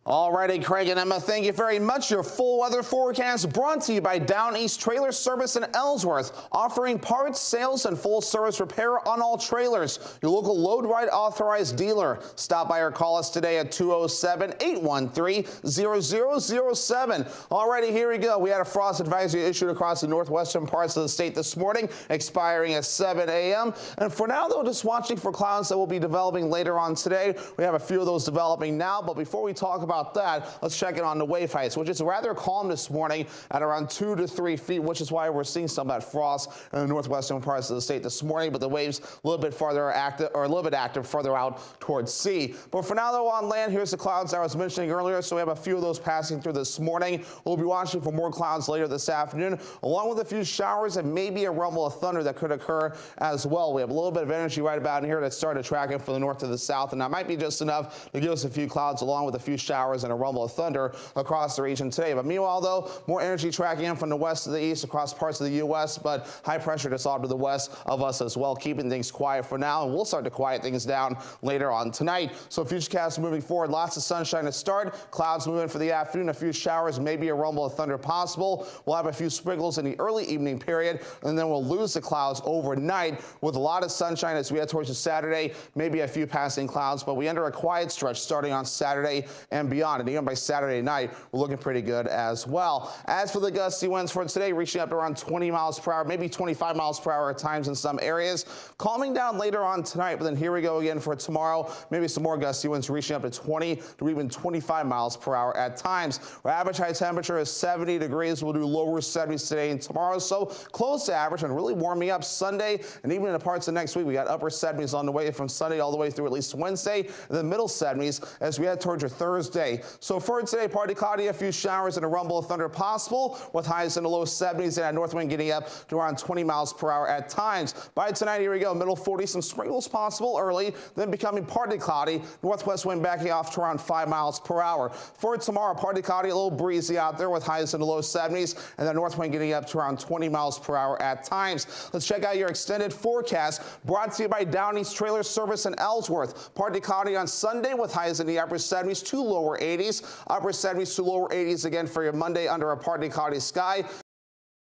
All righty, Craig and Emma, thank you very much. Your full weather forecast brought to you by Down East Trailer Service in Ellsworth, offering parts, sales, and full service repair on all trailers. Your local Load Right authorized dealer. Stop by or call us today at 207-813-0007. All righty, here we go. We had a frost advisory issued across the northwestern parts of the state this morning, expiring at 7 a.m. And for now, though, just watching for clouds that will be developing later on today. We have a few of those developing now, but before we talk about about that, let's check in on the wave heights, which is rather calm this morning at around 2 to 3 feet, which is why we're seeing some of that frost in the northwestern parts of the state this morning. But the waves a little bit farther active, or a little bit active further out towards sea. But for now, though, on land, here's the clouds I was mentioning earlier. So we have a few of those passing through this morning. We'll be watching for more clouds later this afternoon, along with a few showers and maybe a rumble of thunder that could occur as well. We have a little bit of energy right about in here that started tracking from the north to the south, and that might be just enough to give us a few clouds along with a few showers and a rumble of thunder across the region today. But meanwhile, though, more energy tracking in from the west to the east across parts of the U.S., but high pressure just off to the west of us as well, keeping things quiet for now, and we'll start to quiet things down later on tonight. So futurecast moving forward, lots of sunshine to start, clouds moving for the afternoon, a few showers, maybe a rumble of thunder possible. We'll have a few sprinkles in the early evening period, and then we'll lose the clouds overnight with a lot of sunshine as we head towards the Saturday, maybe a few passing clouds, but we enter a quiet stretch starting on Saturday and beyond. And even by Saturday night, we're looking pretty good as well. As for the gusty winds for today, reaching up to around 20 miles per hour, maybe 25 miles per hour at times in some areas. Calming down later on tonight, but then here we go again for tomorrow. Maybe some more gusty winds reaching up to 20 to even 25 miles per hour at times. Our average high temperature is 70 degrees. We'll do lower 70s today and tomorrow, so close to average and really warming up Sunday and even in the parts of next week. We got upper 70s on the way from Sunday all the way through at least Wednesday, and the middle 70s as we head towards your Thursday. So for today, partly cloudy, a few showers and a rumble of thunder possible with highs in the low 70s and a north wind getting up to around 20 miles per hour at times. By tonight, here we go, middle 40s, some sprinkles possible early, then becoming partly cloudy, northwest wind backing off to around 5 miles per hour. For tomorrow, partly cloudy, a little breezy out there with highs in the low 70s and the north wind getting up to around 20 miles per hour at times. Let's check out your extended forecast brought to you by Downey's Trailer Service in Ellsworth. Partly cloudy on Sunday with highs in the upper 70s to lower 80s. Upper 70s to lower 80s again for your Monday under a partly cloudy sky.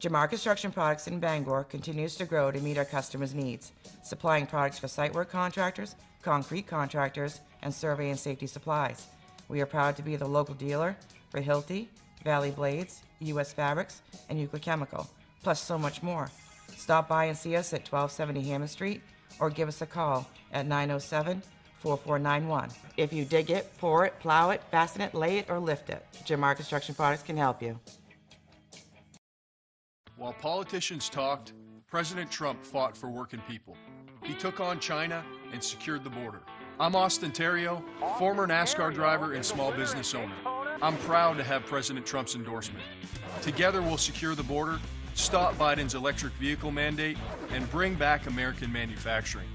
Jamar Construction Products in Bangor continues to grow to meet our customers' needs, supplying products for site work contractors, concrete contractors, and survey and safety supplies. We are proud to be the local dealer for Hilti, Valley Blades, U.S. Fabrics, and Euclid Chemical, plus so much more. Stop by and see us at 1270 Hammond Street or give us a call at 907-4491. If you dig it, pour it, plow it, fasten it, lay it, or lift it, Jamar Construction Products can help you. While politicians talked, President Trump fought for working people. He took on China and secured the border. I'm Austin Terrio, former NASCAR driver and small business owner. I'm proud to have President Trump's endorsement. Together we'll secure the border, stop Biden's electric vehicle mandate, and bring back American manufacturing.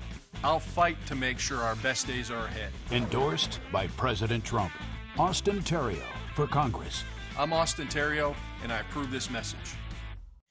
I'll fight to make sure our best days are ahead. Endorsed by President Trump. Austin Terrio for Congress. I'm Austin Terrio, and I approve this message.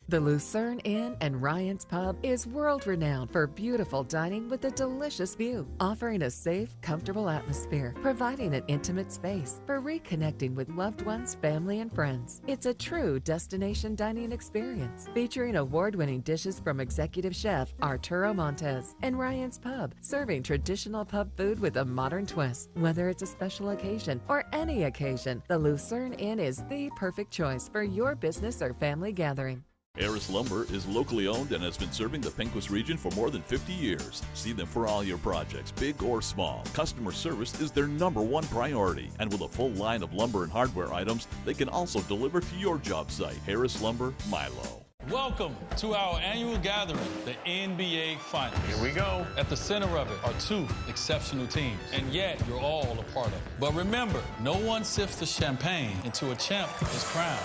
The Lucerne Inn and Ryan's Pub is world-renowned for beautiful dining with a delicious view, offering a safe, comfortable atmosphere, providing an intimate space for reconnecting with loved ones, family, and friends. It's a true destination dining experience, featuring award-winning dishes from executive chef Arturo Montes, and Ryan's Pub, serving traditional pub food with a modern twist. Whether it's a special occasion or any occasion, the Lucerne Inn is the perfect choice for your business or family gathering. Harris Lumber is locally owned and has been serving the Pequot region for more than 50 years. See them for all your projects, big or small. Customer service is their #1 priority. And with a full line of lumber and hardware items, they can also deliver to your job site. Harris Lumber, Milo. Welcome to our annual gathering, the NBA Finals. Here we go. At the center of it are two exceptional teams, and yet you're all a part of it. But remember, no one sips the champagne until a champ is crowned.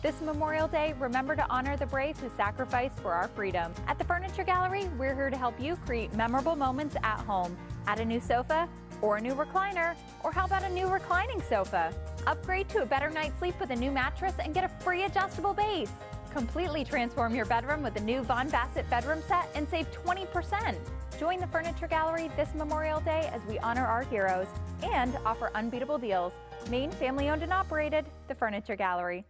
This Memorial Day, remember to honor the brave who sacrificed for our freedom. At the Furniture Gallery, we're here to help you create memorable moments at home. Add a new sofa or a new recliner, or how about a new reclining sofa? Upgrade to a better night's sleep with a new mattress and get a free adjustable base. Completely transform your bedroom with a new Von Bassett bedroom set and save 20%. Join the Furniture Gallery this Memorial Day as we honor our heroes and offer unbeatable deals. Maine family owned and operated, the Furniture Gallery.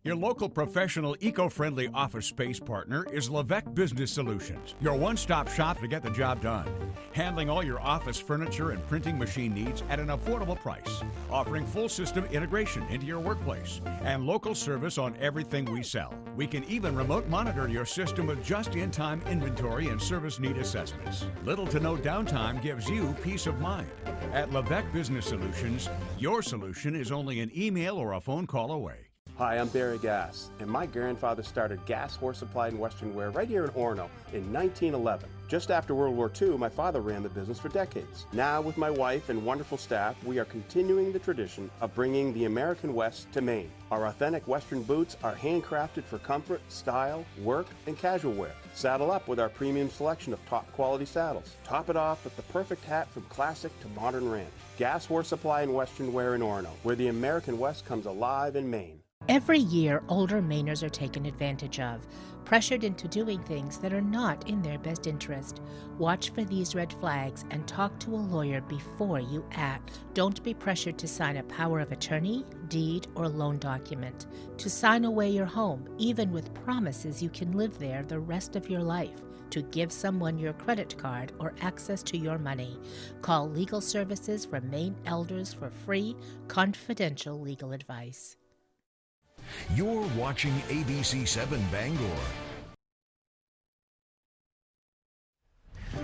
Your local professional eco-friendly office space partner is Levesque Business Solutions, your one-stop shop to get the job done. Handling all your office furniture and printing machine needs at an affordable price. Offering full system integration into your workplace and local service on everything we sell. We can even remote monitor your system with just-in-time inventory and service need assessments. Little to no downtime gives you peace of mind. At Levesque Business Solutions, your solution is only an email or a phone call away. Hi, I'm Barry Gass, and my grandfather started Gass Horse Supply and Western Wear right here in Orono in 1911. Just after World War II, my father ran the business for decades. Now, with my wife and wonderful staff, we are continuing the tradition of bringing the American West to Maine. Our authentic Western boots are handcrafted for comfort, style, work, and casual wear. Saddle up with our premium selection of top quality saddles. Top it off with the perfect hat from classic to modern ranch. Gass Horse Supply and Western Wear in Orono, where the American West comes alive in Maine. Every year, older Mainers are taken advantage of, pressured into doing things that are not in their best interest. Watch for these red flags and talk to a lawyer before you act. Don't be pressured to sign a power of attorney, deed, or loan document. To sign away your home, even with promises you can live there the rest of your life. To give someone your credit card or access to your money. Call Legal Services from Maine Elders for free, confidential legal advice. You're watching ABC 7 Bangor.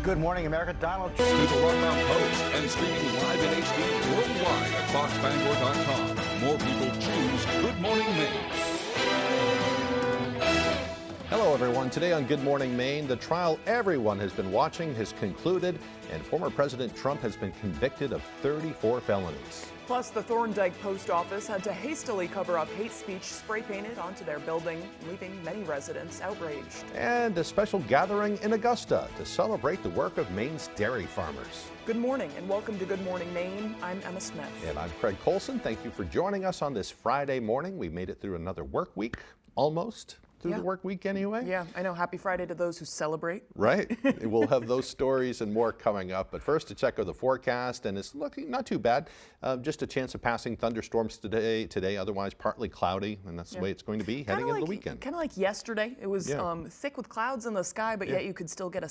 Good morning, America. Donald Trump. To the Rundown Post and streaming live in HD worldwide at foxbangor.com. More people choose Good Morning Maine. Hello, everyone. Today on Good Morning Maine, the trial everyone has been watching has concluded, and former President Trump has been convicted of 34 felonies. Plus, the Thorndike Post Office had to hastily cover up hate speech spray-painted onto their building, leaving many residents outraged. And a special gathering in Augusta to celebrate the work of Maine's dairy farmers. Good morning and welcome to Good Morning Maine. I'm Emma Smith. And I'm Craig Colson. Thank you for joining us on this Friday morning. We made it through another work week, almost. Through the work week anyway. Yeah, I know. Happy Friday to those who celebrate. Right. We'll have those stories and more coming up. But first, to check out the forecast, and it's looking not too bad. Just a chance of passing thunderstorms today, otherwise partly cloudy, and that's the way it's going to be heading into the weekend. Kind of like yesterday. It was thick with clouds in the sky, but yet you could still get a